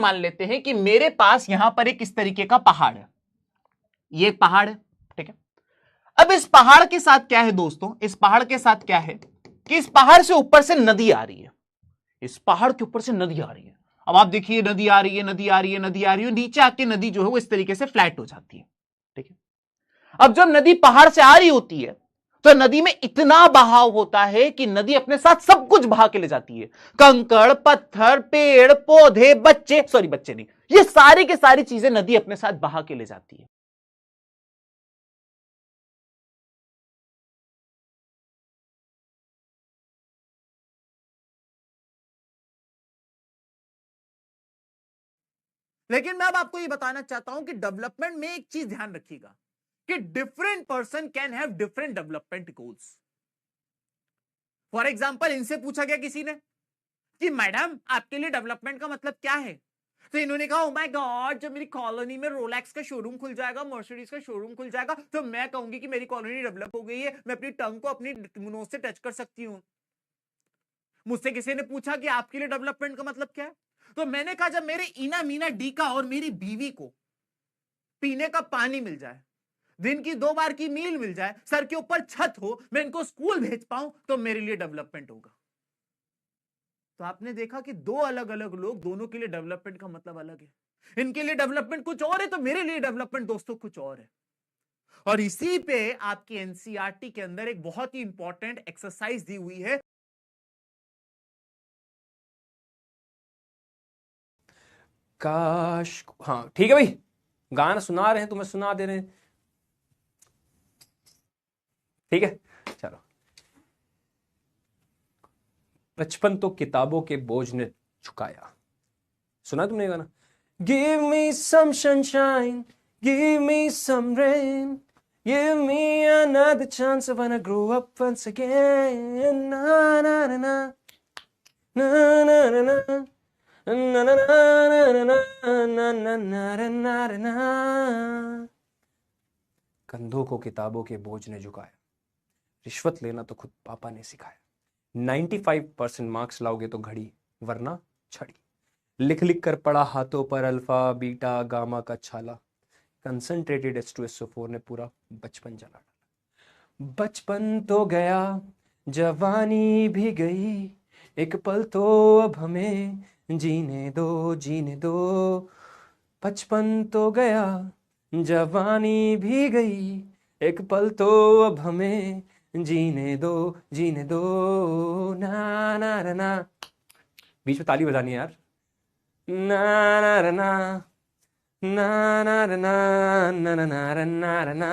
मान लेते हैं कि मेरे पास यहां पर एक इस तरीके का पहाड़ है, ये एक पहाड़ है, ठीक है। अब इस पहाड़ के साथ क्या है दोस्तों, इस पहाड़ के साथ क्या है कि इस पहाड़ से ऊपर से नदी आ रही है, इस पहाड़ के ऊपर से नदी आ रही है। अब आप देखिए नदी आ रही है, नदी आ रही है, नदी आ रही है, नीचे आके नदी जो है वो इस तरीके से फ्लैट हो जाती है, ठीक है। अब जब नदी पहाड़ से आ रही होती है तो नदी में इतना बहाव होता है कि नदी अपने साथ सब कुछ बहा के ले जाती है, कंकड़ पत्थर पेड़ पौधे बच्चे, सॉरी बच्चे नहीं, ये सारी की सारी चीजें नदी अपने साथ बहा के ले जाती है। लेकिन मैं अब आपको यह बताना चाहता हूं कि डेवलपमेंट में एक चीज ध्यान रखिएगा कि different person can have different development goals. For example इनसे पूछा गया किसी ने कि मैडम आपके लिए डेवलपमेंट का मतलब क्या है, तो इन्होंने कहा ओ माय गॉड जब मेरी कॉलोनी में रोलेक्स का शोरूम खुल जाएगा, मर्सिडीज का शोरूम खुल जाएगा तो मैं कहूंगी कि मेरी कॉलोनी डेवलप हो गई है, मैं अपनी टंग को अपनी नोज से टच कर सकती हूं। मुझसे किसी ने पूछा कि आपके लिए डेवलपमेंट का मतलब क्या है, तो मैंने कहा जब मेरे इना मीना डीका और मेरी बीवी को पीने का पानी मिल जाए, दिन की 2 बार की मील मिल जाए, सर के ऊपर छत हो, मैं इनको स्कूल भेज पाऊं, तो मेरे लिए डेवलपमेंट होगा। तो आपने देखा कि 2 अलग अलग लोग, दोनों के लिए डेवलपमेंट का मतलब अलग है। इनके लिए डेवलपमेंट कुछ और है तो मेरे लिए डेवलपमेंट दोस्तों कुछ और है। और इसी पे आपकी एनसीईआरटी के अंदर एक बहुत ही इंपॉर्टेंट एक्सरसाइज दी हुई है। काश, हाँ ठीक है भाई, गाना सुना रहे हैं तुम्हें सुना दे रहे हैं, ठीक है चलो। बचपन तो किताबों के बोझ ने झुकाया, सुना तुमने गाना? Give me some sunshine, give me some rain, give me another chance when I grow up once again, ना ना ना ना ना ना ना ना कंधों को किताबों के बोझ ने झुकाया, रिश्वत लेना तो खुद पापा ने सिखाया। 95% मार्क्स लाओगे तो घड़ी, वरना छड़ी। लिख लिख कर पड़ा हाथों पर अल्फा बीटा गामा का छाला, कंसंट्रेटेड H2SO4 ने पूरा बचपन जला डाला। बचपन तो गया, जवानी भी गई, एक पल तो अब हमें जीने दो, जीने दो। बचपन तो गया, जवानी भी गई, एक पल तो अब हमें जीने दो, जीने दो, ना ना ना ना। बीच में ताली बजानी है यार, ना ना ना ना ना ना ना ना ना ना ना।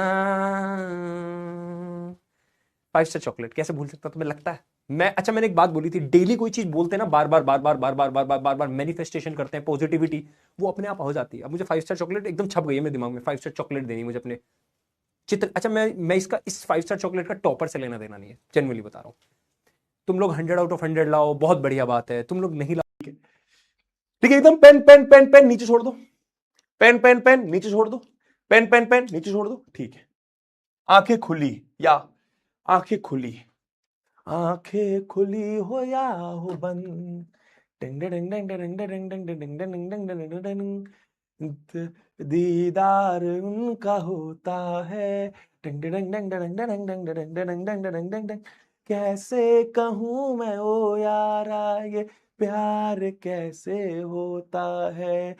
5 स्टार चॉकलेट कैसे भूल सकता तुम्हें लगता है मैं? अच्छा मैंने एक बात बोली थी, डेली कोई चीज बोलते हैं ना, बार बार बार बार बार बार बार बार बार बार मैनिफेस्टेशन करते हैं, पॉजिटिविटी, वो अपने आप हो जाती है। अब मुझे 5 स्टार चॉकलेट एकदम छप गई है मेरे दिमाग में, 5 स्टार चॉकलेट देनी मुझे अपने चित्र। अच्छा मैं इसका इस 5 स्टार चॉकलेट का टॉपर से लेना देना नहीं है, जेन्युइनली बता रहा हूँ। तुम लोग 100 आउट ऑफ 100 लाओ, बहुत बढ़िया बात है, तुम लोग नहीं लाओ, ठीक है एकदम। पेन पेन पेन पेन नीचे छोड़ दो, पेन पेन पेन नीचे छोड़ दो, पेन पेन पेन नीचे छोड़ दो, ठीक है। आंखें खुली या आंखें खुली, आंखें खुली हो या हो बंद, दीदार उनका होता है, कैसे कहूं मैं ओ यारा ये प्यार कैसे होता है,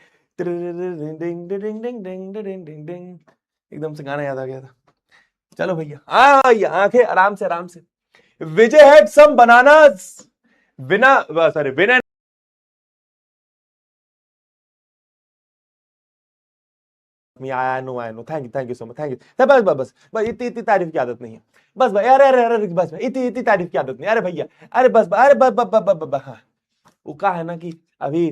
एकदम से गाना याद आ गया था। चलो भैया आंखें आराम से आराम से। विजय हैड सम बनानास, विना sorry Vinay I know thank you so much, thank you. बस इतनी तारीफ की आदत नहीं है, बस भाई, अरे अरे अरे बस भाई, इतनी तारीफ की आदत नहीं, अरे भैया, अरे बस अरे बस हाँ। वो कहा है ना कि अभी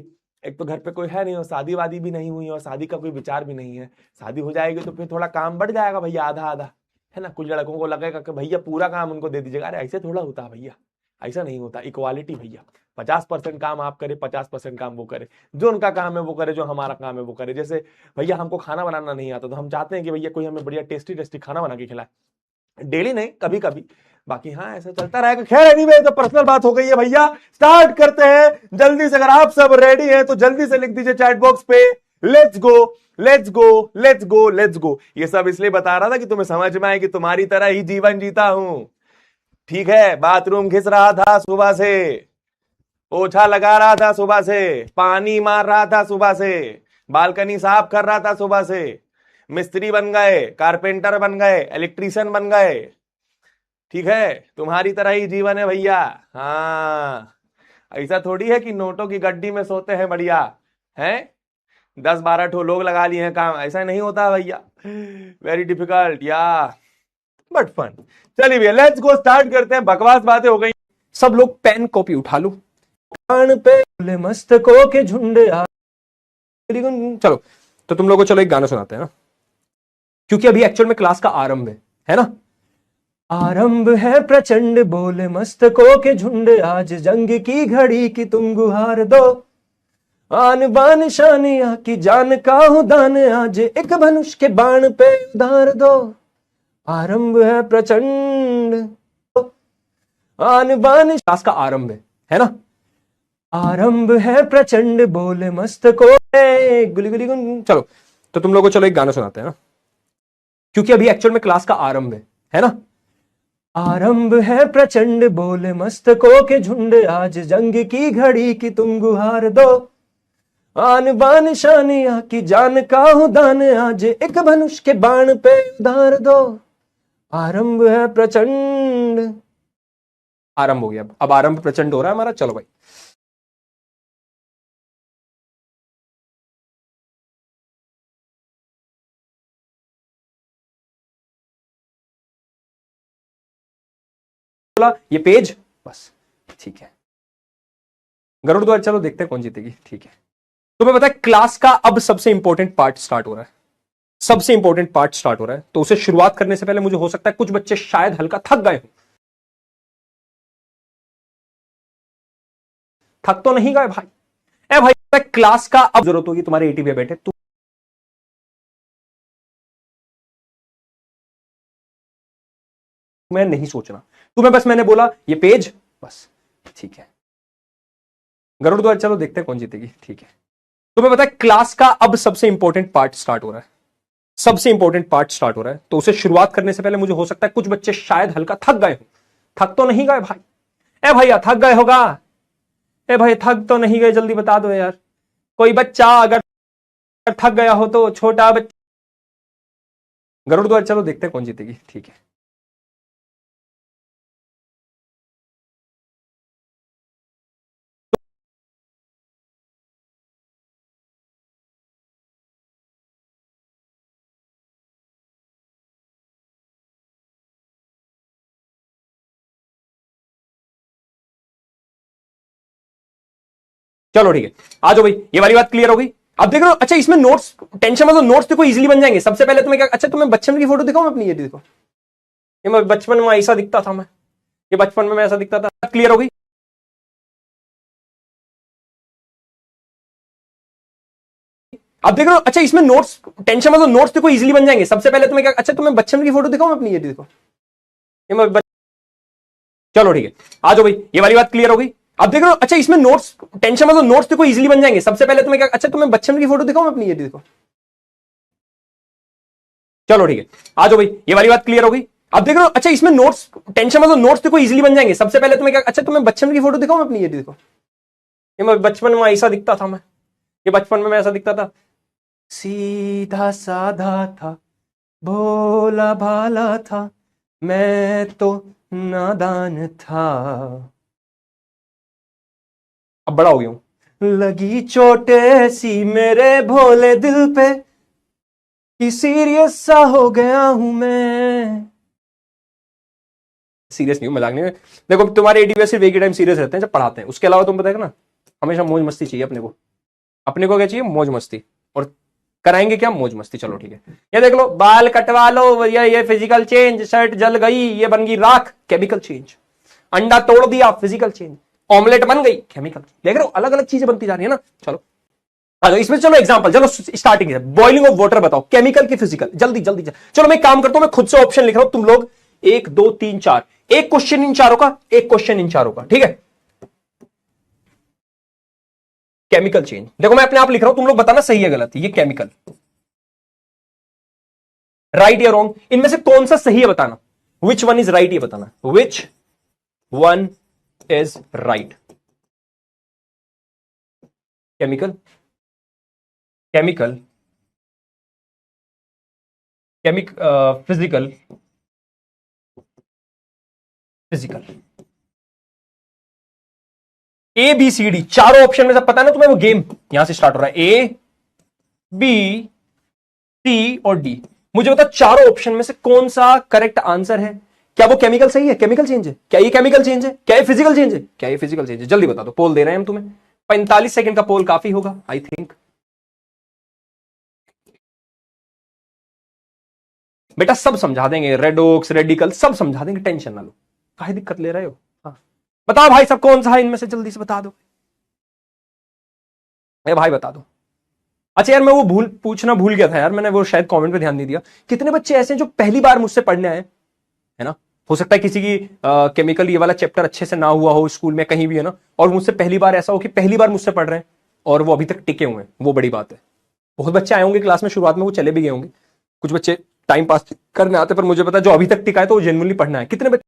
एक तो घर पे कोई है नहीं और शादी वादी भी नहीं हुई और शादी का कोई विचार भी नहीं है। शादी हो जाएगी तो फिर थोड़ा काम बढ़ जाएगा भैया, आधा आधा, है ना। कुछ लड़कों को लगेगा कि भैया पूरा काम उनको दे दीजिएगा, अरे ऐसे थोड़ा होता है भैया, ऐसा नहीं होता। इक्वालिटी भैया, 50% काम आप करे, 50% काम वो करे, जो उनका काम है वो करे, जो हमारा काम है वो करे। जैसे भैया हमको खाना बनाना नहीं आता तो हम चाहते हैं कि भैया कोई हमें बढ़िया टेस्टी टेस्टी खाना बना के खिलाए, डेली नहीं कभी कभी, बाकी हाँ ऐसा चलता रहेगा। खैर एनीवे तो पर्सनल बात हो गई है भैया, स्टार्ट करते हैं जल्दी से। अगर आप सब रेडी हैं तो जल्दी से लिख दीजिए चैट बॉक्स पे let's go let's go let's go let's go. ये सब इसलिए बता रहा था कि तुम्हें समझ में आए कि तुम्हारी तरह ही जीवन जीता हूं। ठीक है, बाथरूम घिस रहा था सुबह से, पोछा लगा रहा था सुबह से, पानी मार रहा था सुबह से, बालकनी साफ कर रहा था सुबह से, मिस्त्री बन गए, कारपेंटर बन गए, इलेक्ट्रीशियन बन गए। ठीक है, तुम्हारी तरह ही जीवन है भैया। हाँ, ऐसा थोड़ी है कि नोटों की गड्डी में सोते हैं बढ़िया हैं, 10-12 ठो लोग लगा लिए हैं काम, ऐसा नहीं होता भैया। वेरी डिफिकल्ट या बट फन। चलिए भैया लेट्स गो, स्टार्ट करते हैं। बकवास बातें हो गई, सब लोग पेन कॉपी उठा लो। कान पे फूले मस्तकों के झुंड चलो, तो तुम लोगों को चलो एक गाना सुनाते हैं ना, क्योंकि अभी एक्चुअल में क्लास का आरंभ है ना। आरंभ है प्रचंड बोले मस्तकों के झुंड, आज जंग की घड़ी की तुम गुहार दो, आन बान शानिया की जान का हूं दान, आज एक धनुष के बाण पे उधार दो। आरंभ है प्रचंड आन बान, क्लास का आरंभ है ना। आरंभ है प्रचंड बोले मस्तकों गुली गुली गुन। चलो, तो तुम लोगों को चलो एक गाना सुनाते हैं ना, क्योंकि अभी एक्चुअल में क्लास का आरंभ है ना। आरंभ है प्रचंड बोले मस्तकों के झुंड, आज जंग की घड़ी की तुम गुहार दो, आन बान शानिया की जान का हूं दान, आज एक धनुष के बाण पे उधार दो। आरंभ है प्रचंड, आरंभ हो गया, अब आरंभ प्रचंड हो रहा है हमारा। चलो भाई, ये पेज बस ठीक है। गरुड़ द्वार, चलो देखते हैं कौन जीतेगी। ठीक है, तुम्हें पता है क्लास का अब सबसे इंपॉर्टेंट पार्ट स्टार्ट हो रहा है, सबसे इंपॉर्टेंट पार्ट स्टार्ट हो रहा है। तो उसे शुरुआत करने से पहले मुझे हो सकता है कुछ बच्चे शायद हल्का थक गए हों। थक तो नहीं गए भाई? ए भाई, क्लास का अब जरूरत होगी तुम्हारे 80 पे बैठे तू, मैं नहीं सोचना तुम्हें, बस मैंने बोला ये पेज बस ठीक है। गरुड़ द्वार, चलो देखते हैं कौन जीतेगी। ठीक है, तुम्हें पता है क्लास का अब सबसे इंपॉर्टेंट पार्ट स्टार्ट हो रहा है, सबसे इंपॉर्टेंट पार्ट स्टार्ट हो रहा है। तो उसे शुरुआत करने से पहले मुझे हो सकता है कुछ बच्चे शायद हल्का थक गए हों। थक तो नहीं गए भाई? ए भैया थक गए होगा? ए भाई थक तो नहीं गए, जल्दी बता दो यार। कोई बच्चा अगर थक गया हो तो, छोटा बच्चा। गरुड़ द्वार, चलो देखते हैं कौन जीतेगी। ठीक है, चलो ठीक है, आ जाओ भाई, ये वाली बात क्लियर हो गई। अब देख लो, अच्छा इसमें नोट्स, टेंशन मत लो, नोट्स देखो इजीली बन जाएंगे। सबसे पहले तुम्हें क्या, अच्छा तुम्हें बचपन की फोटो दिखाऊं मैं अपनी, ये देखो, ये मैं बचपन में ऐसा दिखता था, मैं ये बचपन में मैं ऐसा दिखता था। क्लियर हो गई? अब देख लो, अच्छा इसमें नोट्स, टेंशन मत लो, नोट्स देखो इजीली बन जाएंगे। सबसे पहले तुम्हें क्या, अच्छा तुम्हें बचपन की फोटो दिखाऊं मैं अपनी, ये देखो, ये मैं चलो ठीक है, आ जाओ भाई, ये वाली बात क्लियर हो गई। अब देख लो, अच्छा इसमें नोट्स, टेंशन मत लो, नोट्स देखो इजीली बन जाएंगे। सबसे पहले तुम्हें क्या, अच्छा तुम्हें बचपन की फोटो दिखाऊं मैं अपनी, ये देखो, चलो ठीक है, आ जाओ भाई, ये वाली बात क्लियर हो गई। अब देख लो, अच्छा इसमें नोट्स, टेंशन मत लो, नोट्स देखो इजीली बन जाएंगे। सबसे पहले तुम्हें क्या, अच्छा तुम्हें बचपन की फोटो दिखाऊं मैं अपनी, ये देखो, ये मैं बचपन में ऐसा दिखता था, मैं ये बचपन में मैं ऐसा दिखता था, सीधा साधा था, भोला भाला था, मैं तो नादान था। अब बड़ा हो गया हूं। लगी चोट ऐसी मेरे भोले दिल पे कि सीरियस सा हो गया हूं मैं। सीरियस नहीं हूं, मजाक नहीं। देखो तुम्हारे एडी सिर्फ एक ही टाइम सीरियस रहते हैं जब पढ़ाते हैं, उसके अलावा तुम बताएगा ना, हमेशा मौज मस्ती चाहिए अपने को। अपने को क्या चाहिए? मौज मस्ती। और कराएंगे क्या? मौज मस्ती। चलो ठीक है, ये देख लो, बाल कटवा लो, ये फिजिकल चेंज, शर्ट जल गई, ये बन गई राख, केमिकल चेंज। अंडा तोड़ दिया, फिजिकल चेंज। ऑमलेट बन गई, केमिकल। देख रहे हो, अलग अलग चीजें बनती जा रही है ना। चलो आ जाओ इसमें, चलो एग्जांपल, चलो स्टार्टिंग है, बॉइलिंग ऑफ वाटर बताओ, केमिकल की फिजिकल, जल्दी जल्दी। चलो मैं काम करता हूं, मैं खुद से ऑप्शन लिख रहा हूं, तुम लोग 1 2 3 4, एक क्वेश्चन इन चारों का, एक क्वेश्चन इन चारों का, ठीक है। केमिकल चेंज, देखो मैं अपने आप लिख रहा हूं, तुम लोग बताना सही है गलत है। ये केमिकल, राइट या रॉन्ग, इनमें से कौन सा सही है बताना, विच वन इज राइट ये बताना, which one is right. Chemical, chemical, physical, physical, A B C D, चारों ऑप्शन में सब पता है ना तुम्हें, वो गेम यहां से स्टार्ट हो रहा है, ए बी सी और डी। मुझे बता चारों ऑप्शन में से कौन सा करेक्ट आंसर है। क्या वो केमिकल सही है, केमिकल चेंज है, क्या ये केमिकल चेंज है, क्या ये फिजिकल चेंज है, क्या ये फिजिकल चेंज है, जल्दी बता दो। पोल दे रहे हैं हम तुम्हें, 45 सेकंड का पोल काफी होगा आई थिंक। बेटा सब समझा देंगे, रेडोक्स रेडिकल सब समझा देंगे, टेंशन ना लो, काहे दिक्कत ले रहे हो। हाँ बताओ भाई सब कौन सा है इनमें से, जल्दी से बता दो भाई बता दो। अच्छा यार मैं वो पूछना भूल गया था यार, मैंने वो शायद कमेंट पे ध्यान नहीं दिया, कितने बच्चे ऐसे हैं जो पहली बार मुझसे पढ़ने आए, है ना। हो सकता है किसी की केमिकल ये वाला चैप्टर अच्छे से ना हुआ हो स्कूल में कहीं भी, है ना, और मुझसे पहली बार ऐसा हो कि पहली बार मुझसे पढ़ रहे हैं और वो अभी तक टिके हुए हैं, वो बड़ी बात है। बहुत बच्चे आए होंगे क्लास में शुरुआत में, वो चले भी गए होंगे, कुछ बच्चे टाइम पास करने आते, पर मुझे पता है जो अभी तक टिका है तो वो जेन्युइनली पढ़ना है। कितने बच्चे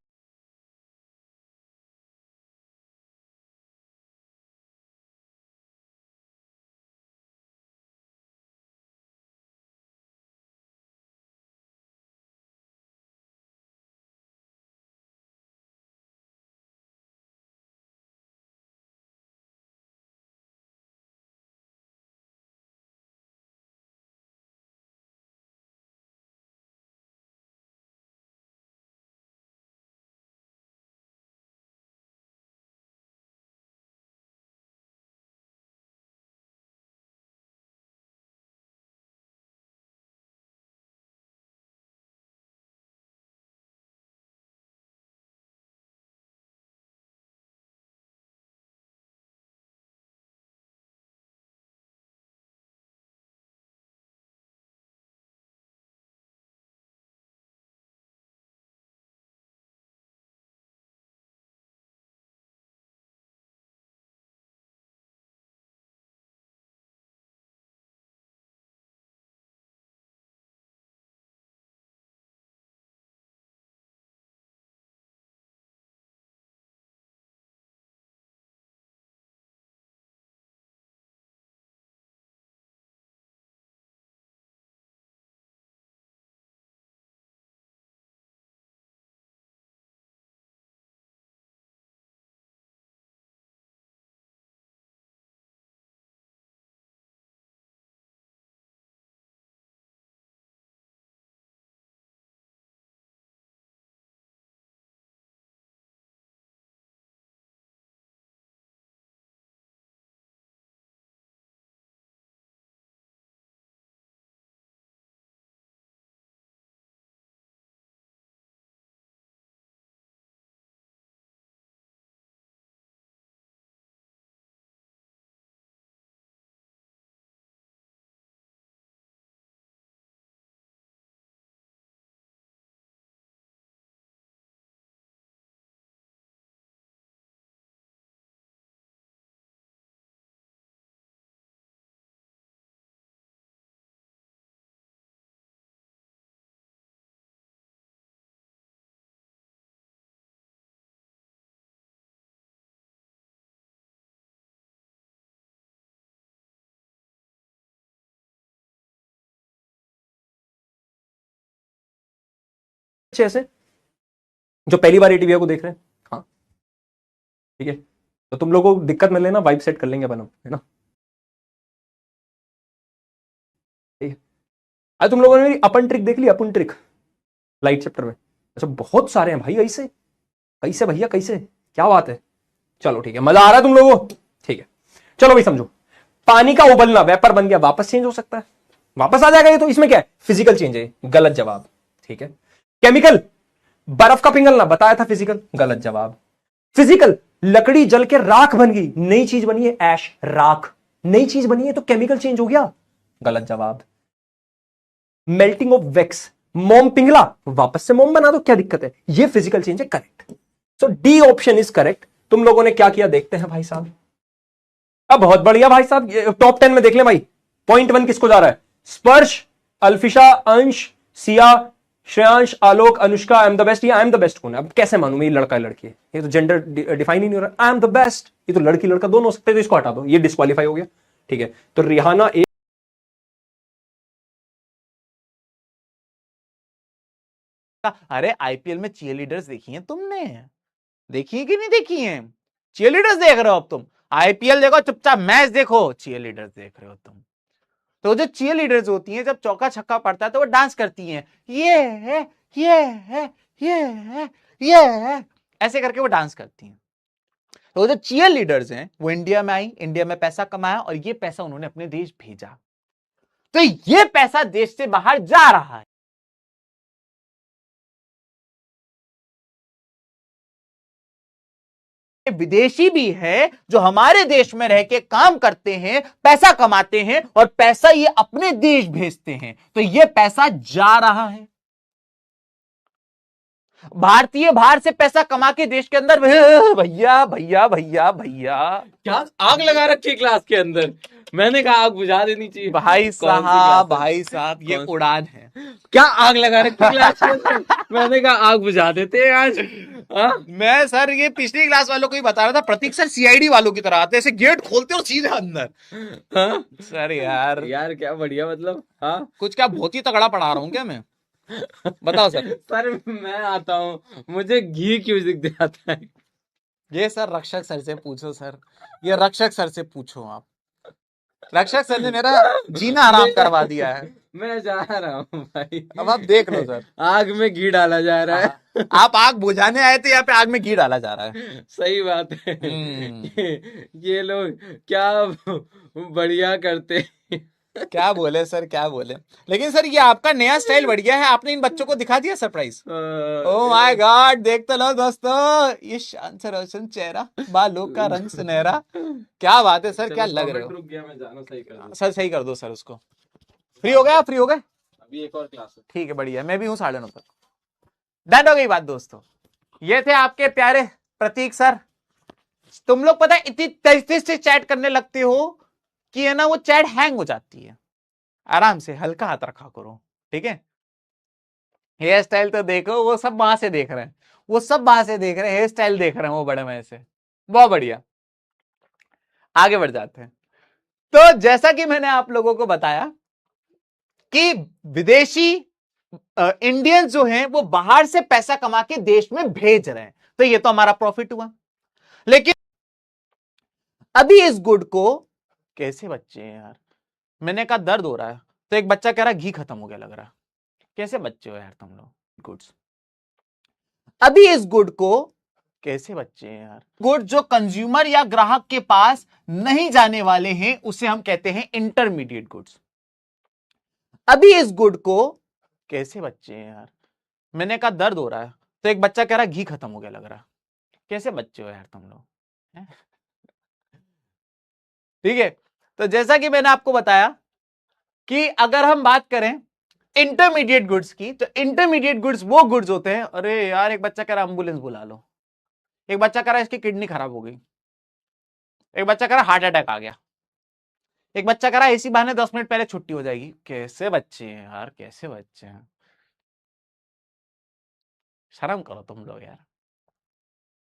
ऐसे जो पहली बार एटीवीआई को देख रहे हैं, हाँ ठीक है, तो तुम लोगों को दिक्कत मिले ना, वाइब सेट कर लेंगे अपन, है ना। ठीक है, आज तुम लोगों ने मेरी अपन ट्रिक देख ली, अपन ट्रिक लाइट चैप्टर में। अच्छा बहुत सारे हैं भाई, ऐसे कैसे भैया कैसे, क्या बात है। चलो ठीक है, मजा आ रहा है तुम लोगों को, ठीक है। चलो भाई समझो, पानी का उबलना वेपर बन गया, वापस चेंज हो सकता है, वापस आ जाएगा ये, तो इसमें क्या है, फिजिकल चेंज है, गलत जवाब, ठीक है। केमिकल, बर्फ का पिघलना, बताया था फिजिकल, गलत जवाब। फिजिकल, लकड़ी जल के राख बन गई, नई चीज बनी है, ऐश, राख, नई चीज बनी है तो केमिकल चेंज हो गया, गलत जवाब। मेल्टिंग ऑफ वैक्स, मोम पिघला, वापस से मोम बना दो, क्या दिक्कत है? ये फिजिकल चेंज है, correct. So D option is correct. तुम लोगों ने क्या किया देखते हैं भाई साहब। अब बहुत बढ़िया भाई साहब, टॉप 10 में देख ले भाई। पॉइंट 1 किसको जा रहा है? Sparsh, Alfisha, Ansh, Siya, Shreyansh, Alok, Anushka. I am the best. ये आई एम द बेस्ट कौन है? अब कैसे मानूं मैं ये लड़का है लड़की है? ये तो जेंडर डिफाइन ही नहीं हो रहा। आई एम द बेस्ट, ये तो लड़की लड़का दोनों हो सकते हैं, तो इसको हटा दो, ये डिस्क्वालीफाई हो गया। ठीक है, तो रिहाना अरे आईपीएल में चीयर लीडर्स देखी हैं तुमने? देखी है कि नहीं देखी हैं? चीयर लीडर्स देख रहे हो अब तुम? आईपीएल देखो, चुपचाप मैच देखो, चीयर लीडर्स देख रहे हो तुम। तो जो चीयर लीडर्स होती हैं, जब चौका छक्का पड़ता है तो वो डांस करती हैं, ये है, ये है, ये है, ये है, ऐसे करके वो डांस करती हैं। तो जो चीयर लीडर्स हैं वो इंडिया में आई, इंडिया में पैसा कमाया और ये पैसा उन्होंने अपने देश भेजा। तो ये पैसा देश से बाहर जा रहा है। विदेशी भी है जो हमारे देश में रह के काम करते हैं, पैसा कमाते हैं और पैसा ये अपने देश भेजते हैं। तो ये पैसा जा रहा है। भारतीय बाहर से पैसा कमा के देश के अंदर, भैया भैया भैया भैया, क्या आग लगा रखी क्लास के अंदर? मैंने कहा आग बुझा देनी चाहिए। भाई साहब, भाई साहब, ये उड़ान है। क्या आग लगा रखी क्लास के अंदर? मैंने कहा आग बुझा देते हैं आज। मैं सर ये पिछली क्लास वालों को ही बता रहा था, प्रतीक सर सीआईडी वालों की तरह आते, ऐसे गेट खोलते और सीधे अंदर। सर यार क्या बढ़िया, मतलब हाँ कुछ क्या बहुत ही तगड़ा पढ़ा रहा हूँ क्या मैं? बताओ सर। सर मैं आता हूँ, मुझे घी क्यों दिख जाता है? ये सर रक्षक सर से पूछो सर, ये रक्षक सर से पूछो आप। रक्षक सर ने मेरा जीना आराम करवा दिया है। मैं जा रहा हूँ भाई, अब आप देख लो सर। आग में घी डाला जा रहा है। आप आग बुझाने आए थे, यहाँ पे आग में घी डाला जा रहा है। सही बात है। ये लोग क्या बढ़िया करते। क्या बोले सर, क्या बोले? लेकिन सर ये आपका नया स्टाइल बढ़िया है, आपने इन बच्चों को दिखा दिया सरप्राइज। ओह माय गॉड, देख तो लो दोस्तों, ये शान से रोशन चेहरा, बालों का रंग सुनहरा, क्या बात है सर, क्या लग रहे हो? रुक गया, मैं जाना सही कर दूं। सर सही कर दो सर उसको। फ्री हो गए आप? फ्री हो गए? अभी एक और क्लास है। ठीक है, बढ़िया, मैं भी हूँ 9:30 तक। डन हो गई बात दोस्तों। ये थे आपके प्यारे प्रतीक सर। तुम लोग पता है इतनी तेज से चैट करने लगते हो कि है ना वो चैट हैंग हो जाती है। आराम से हल्का हाथ रखा करो, ठीक है? हेयर स्टाइल तो देखो, वो सब वहां से देख रहे हैं, वो सब वहां से देख रहे हैं, हेयर स्टाइल देख रहे हैं वो बड़े मजे से। बहुत बढ़िया, आगे बढ़ जाते हैं। तो जैसा कि मैंने आप लोगों को बताया कि विदेशी इंडियंस जो हैं वो बाहर से पैसा कमा के देश में भेज रहे हैं, तो ये तो हमारा प्रॉफिट हुआ। लेकिन अभी इस गुड को कैसे बच्चे हैं यार, मैंने कहा दर्द हो रहा है, तो एक बच्चा कह रहा घी खत्म हो गया लग रहा है। कैसे बच्चे हो यार तुम लोग? गुड्स, अभी इस गुड को कैसे बच्चे हैं यार? गुड जो कंज्यूमर या ग्राहक के पास नहीं जाने वाले हैं उसे हम कहते हैं इंटरमीडिएट गुड्स। अभी इस गुड को कैसे बच्चे हैं यार, मैंने कहा दर्द हो रहा है, तो एक बच्चा कह रहा घी खत्म हो गया लग रहा है। कैसे बच्चे हो यार तुम लोग? ठीक है, तो जैसा कि मैंने आपको बताया कि अगर हम बात करें इंटरमीडिएट गुड्स की, तो इंटरमीडिएट गुड्स वो गुड्स होते हैं, अरे यार एक बच्चा कह रहा एम्बुलेंस बुला लो, एक बच्चा कह रहा इसकी किडनी खराब हो गई, एक बच्चा कह रहा हार्ट अटैक आ गया, एक बच्चा कह रहा इसी बहाने 10 मिनट पहले छुट्टी हो जाएगी। कैसे बच्चे हैं यार, कैसे बच्चे हैं? शर्म करो तुम लोग यार।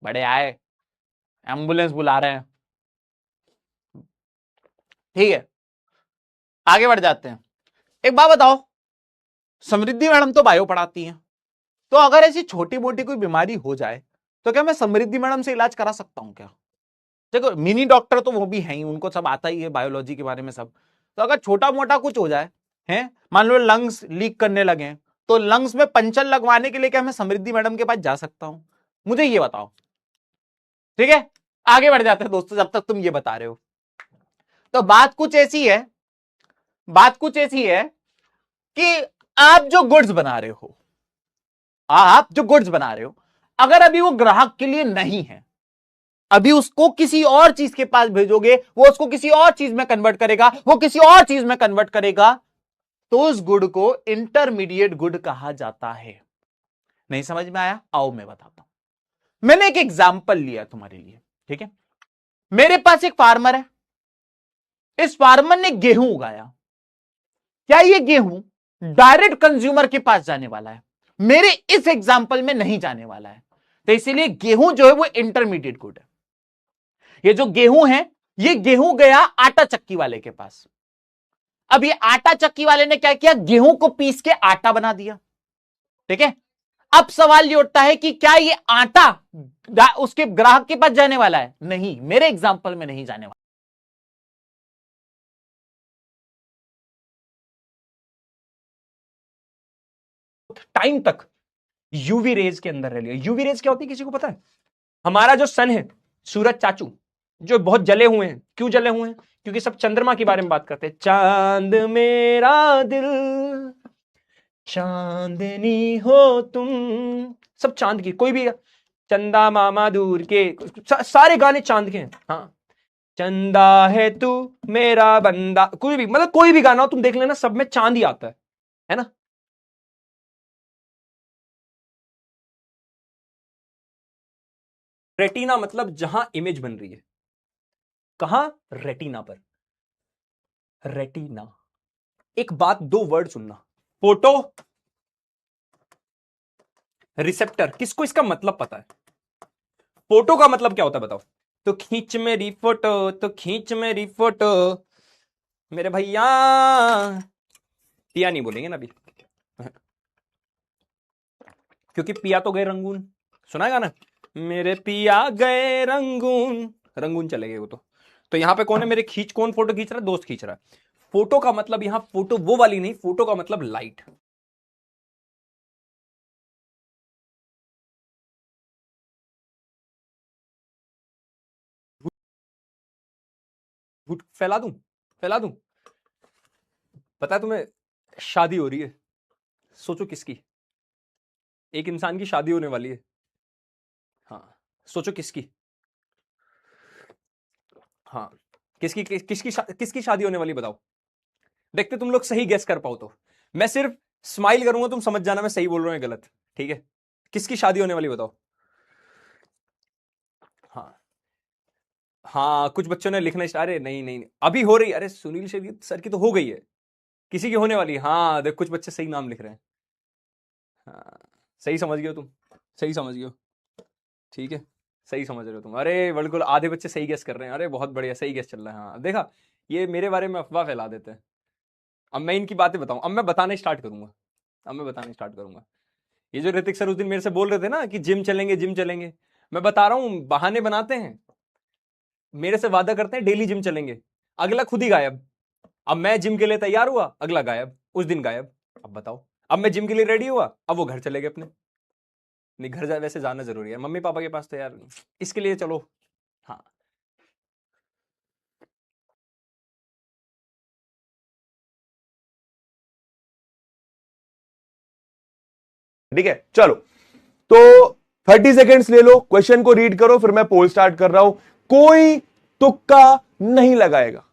बड़े आए एम्बुलेंस बुला रहे हैं। ठीक है, आगे बढ़ जाते हैं। एक बात बताओ, समृद्धि मैडम तो बायो पढ़ाती हैं, तो अगर ऐसी छोटी मोटी कोई बीमारी हो जाए तो क्या मैं समृद्धि मैडम से इलाज करा सकता हूं क्या? देखो मिनी डॉक्टर तो वो भी हैं ही, उनको सब आता ही है बायोलॉजी के बारे में सब। तो अगर छोटा मोटा कुछ हो जाए, हैं मान लो लंग्स लीक करने लगे, तो लंग्स में पंचर लगवाने के लिए क्या मैं समृद्धि मैडम के पास जा सकता हूं? मुझे ये बताओ। ठीक है, आगे बढ़ जाते हैं दोस्तों, जब तक तुम ये बता रहे हो। तो बात कुछ ऐसी है, बात कुछ ऐसी है कि आप जो गुड्स बना रहे हो, आप जो गुड्स बना रहे हो, अगर अभी वो ग्राहक के लिए नहीं है, अभी उसको किसी और चीज के पास भेजोगे, वो उसको किसी और चीज में कन्वर्ट करेगा, वो किसी और चीज में कन्वर्ट करेगा, तो उस गुड को इंटरमीडिएट गुड कहा जाता है। नहीं समझ में आया? आओ मैं बताता हूं। मैंने एक एग्जाम्पल लिया तुम्हारे लिए, ठीक है। मेरे पास एक फार्मर है, इस फार्मर ने गेहूं उगाया। क्या ये गेहूं डायरेक्ट कंज्यूमर के पास जाने वाला है? मेरे इस एग्जाम्पल में नहीं जाने वाला है, तो इसीलिए गेहूं जो है वो इंटरमीडिएट गुड है। ये जो गेहूं है, ये गेहूं गया आटा चक्की वाले के पास। अब ये आटा चक्की वाले ने क्या किया? गेहूं को पीस के आटा बना दिया, ठीक है। अब सवाल ये उठता है कि क्या ये आटा उसके ग्राहक के पास जाने वाला है? नहीं, मेरे एग्जाम्पल में नहीं जाने वाला। टाइम तक यूवी रेज के अंदर रह लिया। यूवी रेज क्या होती है किसी को पता है? हमारा जो सन है, सूरज चाचू, जो बहुत जले हुए हैं। क्यों जले हुए हैं? क्योंकि सब चंद्रमा के बारे में बात करते हैं। चांद मेरा दिल, चांदनी हो तुम, सब चांद की। कोई भी चंदा मामा दूर के, सारे गाने चांद के हैं। हाँ, चंदा है तू मेरा बंदा, कोई भी, मतलब कोई भी गाना हो तुम देख लेना, सब में चांद ही आता है ना। रेटिना मतलब जहां इमेज बन रही है। कहां? रेटिना पर। रेटिना। एक बात, दो वर्ड सुनना, फोटो रिसेप्टर। किसको इसका मतलब पता है? फोटो का मतलब क्या होता है बताओ? तो खींच मेरी फोटो, तो खींच मेरी फोटो, मेरे भैया। पिया नहीं बोलेंगे ना अभी, क्योंकि पिया तो गए रंगून। सुना है गाना, मेरे पिया गए रंगून, रंगून चले गए वो तो यहां पे कौन है मेरे? कौन फोटो खींच रहा है? दोस्त खींच रहा है। फोटो का मतलब यहां फोटो वो वाली नहीं, फोटो का मतलब लाइट। फैला दूं, फैला दूं। पता है तुम्हें, शादी हो रही है, सोचो किसकी? एक इंसान की शादी होने वाली है। हाँ, सोचो किसकी? हाँ, किसकी शादी होने वाली बताओ? देखते तुम लोग सही गेस कर पाओ तो। मैं सिर्फ स्माइल करूंगा, तुम समझ जाना मैं सही बोल रहा हूं या गलत, ठीक है। किसकी शादी होने वाली बताओ? हाँ हाँ, कुछ बच्चों ने लिखना अरे नहीं नहीं अभी हो रही। अरे सुनील शेट्टी सर की तो हो गई है, किसी की होने वाली है। हाँ देख, कुछ बच्चे सही नाम लिख रहे हैं। हाँ, सही समझ गए हो तुम, सही समझ गए हो, ठीक है, सही समझ रहे हो तुम। अरे बिल्कुल, आधे बच्चे सही गेस कर रहे हैं। अरे बहुत बढ़िया, सही गेस चल रहा है। हाँ देखा, ये मेरे बारे में अफवाह फैला देते हैं। अब मैं इनकी बातें बताऊं, अब मैं बताने स्टार्ट करूंगा, अब मैं बताने स्टार्ट करूंगा। ये जो ऋतिक सर उस दिन मेरे से बोल रहे थे ना कि जिम चलेंगे, जिम चलेंगे, मैं बता रहा हूं बहाने बनाते हैं। मेरे से वादा करते हैं डेली जिम चलेंगे, अगला खुद ही गायब। अब मैं जिम के लिए तैयार हुआ, अगला गायब, उस दिन गायब। अब बताओ, अब मैं जिम के लिए रेडी हुआ, अब वो घर चले गए अपने। नहीं, घर वैसे जाना जरूरी है मम्मी पापा के पास तो यार, इसके लिए चलो। हाँ, ठीक है, चलो तो 30 सेकेंड्स ले लो, क्वेश्चन को रीड करो, फिर मैं पोल स्टार्ट कर रहा हूं। कोई तुक्का नहीं लगाएगा,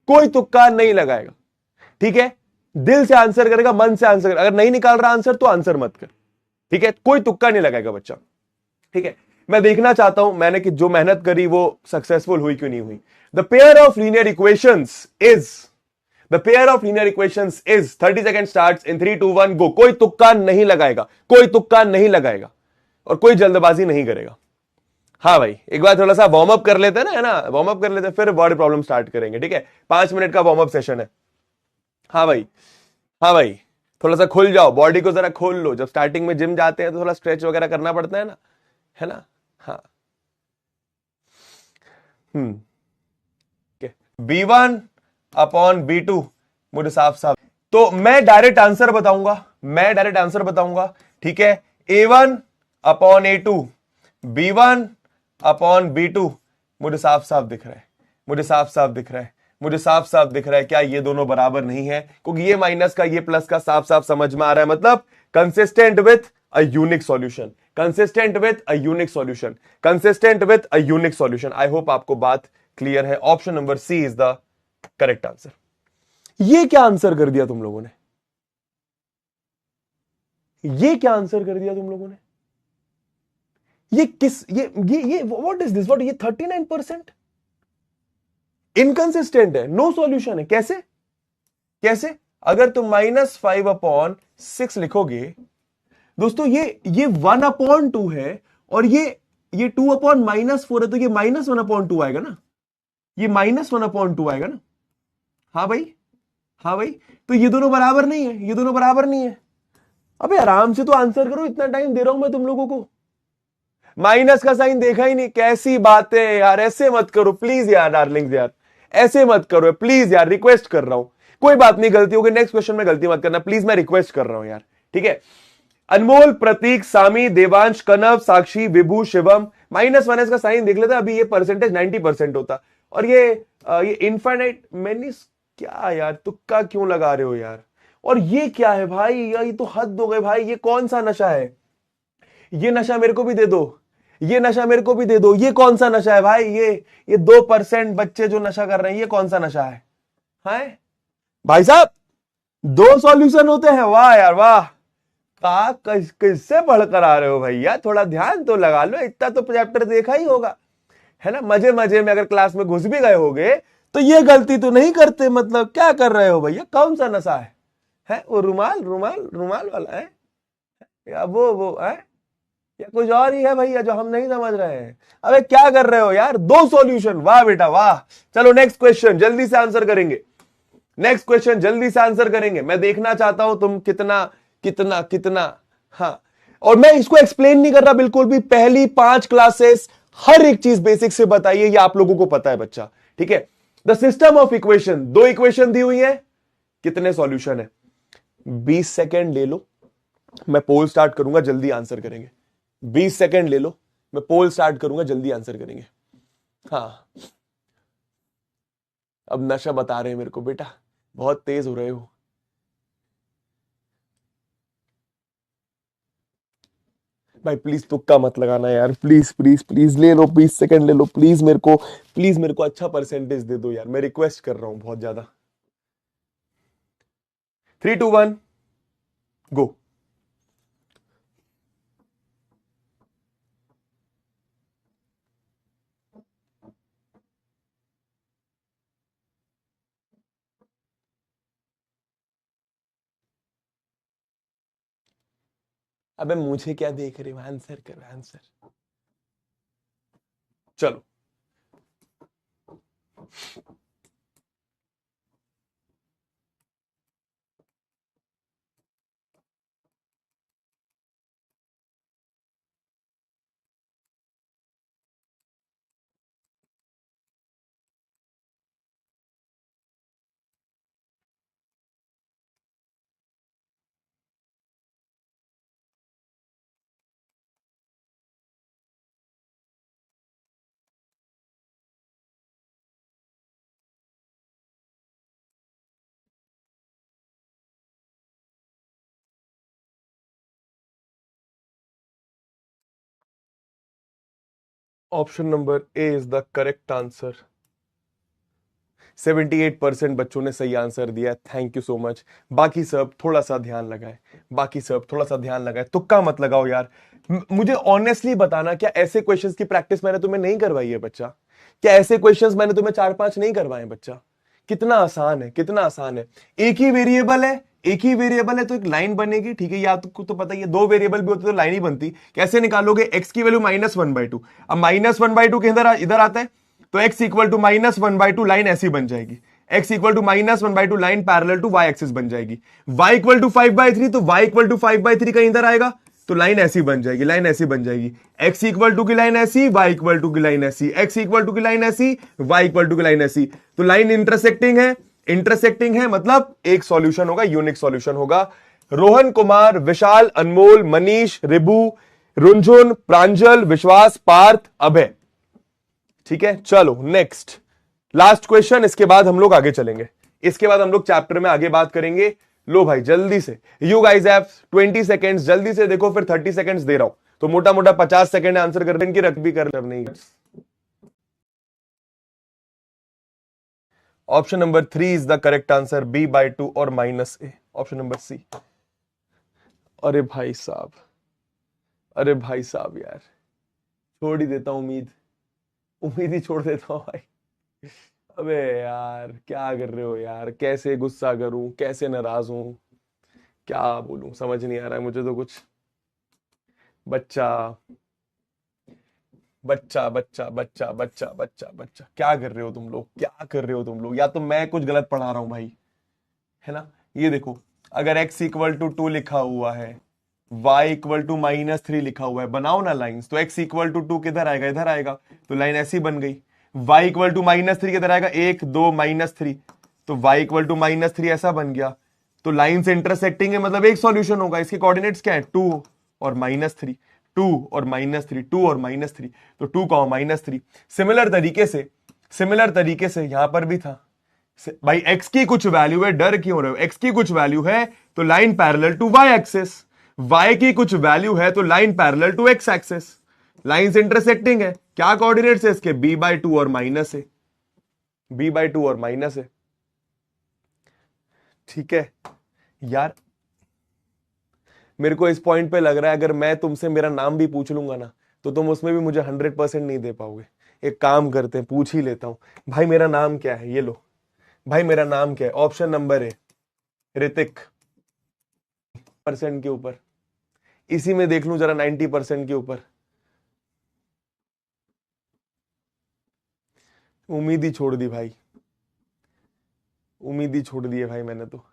कोई तुक्का नहीं लगाएगा, ठीक है। दिल से आंसर करेगा, मन से आंसर करेगा। अगर नहीं निकाल रहा आंसर तो आंसर मत कर, ठीक है। कोई तुक्का नहीं लगाएगा बच्चा, ठीक है। मैं देखना चाहता हूं मैंने कि जो मेहनत करी वो सक्सेसफुल हुई क्यों नहीं हुई। The pair of linear equations is, the pair of linear equations is, 30 second starts in 3 2 1 गो। कोई तुक्का नहीं लगाएगा, कोई तुक्का नहीं लगाएगा और कोई जल्दबाजी नहीं करेगा। हाँ भाई, एक बार थोड़ा सा वार्म अप कर लेते हैं ना, है ना, वार्म अप कर लेते हैं, फिर बॉडी प्रॉब्लम स्टार्ट करेंगे, ठीक है। 5 मिनट का वार्म अप सेशन है। हाँ भाई, हाँ भाई, थोड़ा सा खुल जाओ, बॉडी को जरा खोल लो। जब स्टार्टिंग में जिम जाते हैं तो थोड़ा स्ट्रेच वगैरह करना पड़ता है ना। हाँ, B1 अपॉन B2 मुझे साफ साफ, तो मैं डायरेक्ट आंसर बताऊंगा, ठीक है। A1 upon A2, B1 upon B2 मुझे साफ साफ दिख रहा है, मुझे साफ साफ दिख रहा है। क्या ये दोनों बराबर नहीं है? क्योंकि ये माइनस का ये प्लस का साफ साफ समझ में आ रहा है। मतलब consistent with a unique solution, consistent with a unique solution, consistent with a unique solution. I hope आपको बात क्लियर है। Option number C is the correct answer. ये क्या आंसर कर दिया तुम लोगों ने? ये क्या आंसर कर दिया तुम लोगों ने? ये किस ये व्हाट इज दिस? व्हाट ये 39% इनकंसिस्टेंट है, नो सॉल्यूशन है। कैसे कैसे? अगर तुम -5/6 लिखोगे दोस्तों, ये 1/2 है और ये 2/-4 है, तो ये -1/2 आएगा ना, ये -1/2 आएगा ना। हाँ भाई, हाँ भाई, तो ये दोनों बराबर नहीं है, ये दोनों बराबर नहीं है। अबे आराम से तो आंसर करो, इतना टाइम दे रहा हूं मैं तुम लोगों को। माइनस का साइन देखा ही नहीं, कैसी बातें यार, ऐसे मत करो प्लीज यार डार्लिंग्स, यार ऐसे मत करो प्लीज यार, रिक्वेस्ट कर रहा हूं। कोई बात नहीं, गलती होगी नेक्स्ट क्वेश्चन में गलती मत करना प्लीज, मैं रिक्वेस्ट कर रहा हूं यार, ठीक है। अनमोल, प्रतीक, सामी, देवांश, कनव, साक्षी, विभू, शिवम, -1 का साइन देख लेता, अभी ये परसेंटेज 90% होता। और ये इनफाइनाइट मैनिस, क्या यार तुक्का क्यों लगा रहे हो यार? और ये क्या है भाई यार, ये तो हद हो गए भाई, ये कौन सा नशा है? ये नशा मेरे को भी दे दो, ये नशा मेरे को भी दे दो। ये कौन सा नशा है भाई? ये 2% बच्चे जो नशा कर रहे हैं, ये कौन सा नशा है? हैं भाई साहब, 2 सॉल्यूशन होते हैं, वाह यार वाह। किससे पढ़कर आ रहे हो भैया? थोड़ा ध्यान तो लगा लो, इतना तो चैप्टर देखा ही होगा, है ना। मजे मजे में अगर क्लास में घुस भी गए होगे तो ये गलती तो नहीं करते, मतलब क्या कर रहे हो भैया? कौन सा नशा है? वो रुमाल रुमाल रुमाल वाला है, या वो है, या कुछ और ही है भैया जो हम नहीं समझ रहे हैं? अबे क्या कर रहे हो यार? 2 सॉल्यूशन, वाह बेटा वाह। चलो नेक्स्ट क्वेश्चन जल्दी से आंसर करेंगे, नेक्स्ट क्वेश्चन जल्दी से आंसर करेंगे। मैं देखना चाहता हूं तुम कितना कितना कितना। हाँ, और मैं इसको एक्सप्लेन नहीं कर रहा बिल्कुल भी, पहली 5 क्लासेस हर एक चीज बेसिक से बताइए, ये आप लोगों को पता है बच्चा, ठीक है। The system of equation, 2 equation दी हुई है, कितने सॉल्यूशन है? 20 सेकेंड ले लो, मैं पोल स्टार्ट करूंगा, जल्दी आंसर करेंगे। 20 सेकेंड ले लो, मैं पोल स्टार्ट करूंगा, जल्दी आंसर करेंगे। हाँ, अब नशा बता रहे हैं मेरे को, बेटा बहुत तेज हो रहे हो। भाई प्लीज तुक्का मत लगाना यार, प्लीज प्लीज प्लीज ले लो, 20 सेकंड ले लो प्लीज, मेरे को अच्छा परसेंटेज दे दो यार, मैं रिक्वेस्ट कर रहा हूं बहुत ज्यादा। 3 2 1 गो। अबे मुझे क्या देख रहे हो? आंसर करो आंसर। चलो option number A is the correct answer. 78% बच्चों ने सही आंसर दिया, थैंक यू सो मच। बाकी सब थोड़ा सा ध्यान लगाए, बाकी सब थोड़ा सा ध्यान लगाए, तुक्का मत लगाओ यार। मुझे ऑनेस्टली बताना, क्या ऐसे क्वेश्चंस की प्रैक्टिस मैंने तुम्हें नहीं करवाई है बच्चा? क्या ऐसे क्वेश्चंस मैंने तुम्हें 4-5 नहीं करवाए बच्चा? कितना आसान है, कितना आसान है। एक ही वेरिएबल है, एक ही वेरिएबल है तो एक लाइन बनेगी, ठीक है। या तो पता ही है, 2 वेरिएबल भी होते तो लाइन ही बनती। कैसे निकालोगे? x की वैल्यू -1/2, अब -1/2 के इधर आता है तो x इक्वल टू -1/2 लाइन ऐसी बन जाएगी, x equal to -1/2 line parallel to y axis बन जाएगी। y इक्वल टू 5/3 तो y इक्वल टू 5/3 का इधर आएगा तो लाइन ऐसी बन जाएगी, लाइन ऐसी बन जाएगी। x इक्वल टू की लाइन ऐसी, y इक्वल टू की लाइन ऐसी, x इक्वल टू की लाइन ऐसी, y इक्वल टू की लाइन ऐसी। तो लाइन इंटरसेक्टिंग है, इंटरसेक्टिंग है मतलब एक सॉल्यूशन होगा, यूनिक सॉल्यूशन होगा। रोहन कुमार, विशाल, अनमोल, मनीष, रिबू, रुंझुन, प्रांजल, विश्वास, पार्थ, अभय, ठीक है। चलो नेक्स्ट लास्ट क्वेश्चन, इसके बाद हम लोग आगे चलेंगे, इसके बाद हम लोग चैप्टर में आगे बात करेंगे। लो भाई जल्दी से, यू गाइस हैव 20 सेकेंड्स, जल्दी से देखो, फिर 30 सेकेंड्स दे रहा हूं, तो मोटा मोटा 50 सेकेंड आंसर करने की रख भी कर नहीं। Option number 3 is the correct answer, B/2 और -a, ऑप्शन नंबर सी। अरे भाई साहब, अरे भाई साहब यार, छोड़ ही देता हूं उम्मीद, उम्मीद ही छोड़ देता हूं भाई। अबे यार क्या कर रहे हो यार, कैसे गुस्सा करूं, कैसे नाराज हूं, क्या बोलूं, समझ नहीं आ रहा है मुझे तो कुछ। बच्चा बच्चा बच्चा बच्चा बच्चा बच्चा बच्चा, क्या कर रहे हो तुम लोग, क्या कर रहे हो तुम लोग? या तो मैं कुछ गलत पढ़ा रहा हूं भाई, है ना? ये देखो, अगर x इक्वल टू 2 लिखा हुआ है, y इक्वल टू -3 लिखा हुआ है, बनाओ ना लाइंस, तो x इक्वल टू 2 किधर आएगा? इधर आएगा, तो लाइन ऐसी बन गई। y इक्वल टू -3 किधर आएगा? 1 2 -3, तो y इक्वल टू -3 ऐसा बन गया। तो लाइन से इंटरसेक्टिंग है, मतलब एक सॉल्यूशन होगा। इसके कोऑर्डिनेट्स क्या है? 2 और -3, 2 और -3, 2 और -3, तो 2 का -3। सिमिलर तरीके से यहां पर भी था भाई, x की कुछ वैल्यू है, डर क्यों रहे हो? x की कुछ वैल्यू है तो line parallel to y axis, y की कुछ वैल्यू है तो line parallel to x axis, lines intersecting है। क्या कोऑर्डिनेट्स है इसके? B/2 और -a, B/2 और -a। ठीक है यार, मेरे को इस पॉइंट पे लग रहा है अगर मैं तुमसे मेरा नाम भी पूछ लूंगा ना, तो तुम उसमें भी मुझे 100% नहीं दे पाओगे। एक काम करते हैं, पूछ ही लेता हूं। भाई मेरा नाम क्या है? ये लो भाई, मेरा नाम क्या है? ऑप्शन नंबर है ऋतिक। % के ऊपर, इसी में देख लूं जरा 90% के ऊपर। उम्मीद ही छोड़ दी भाई, उम्मीद ही छोड़ दी है भाई मैंने तो।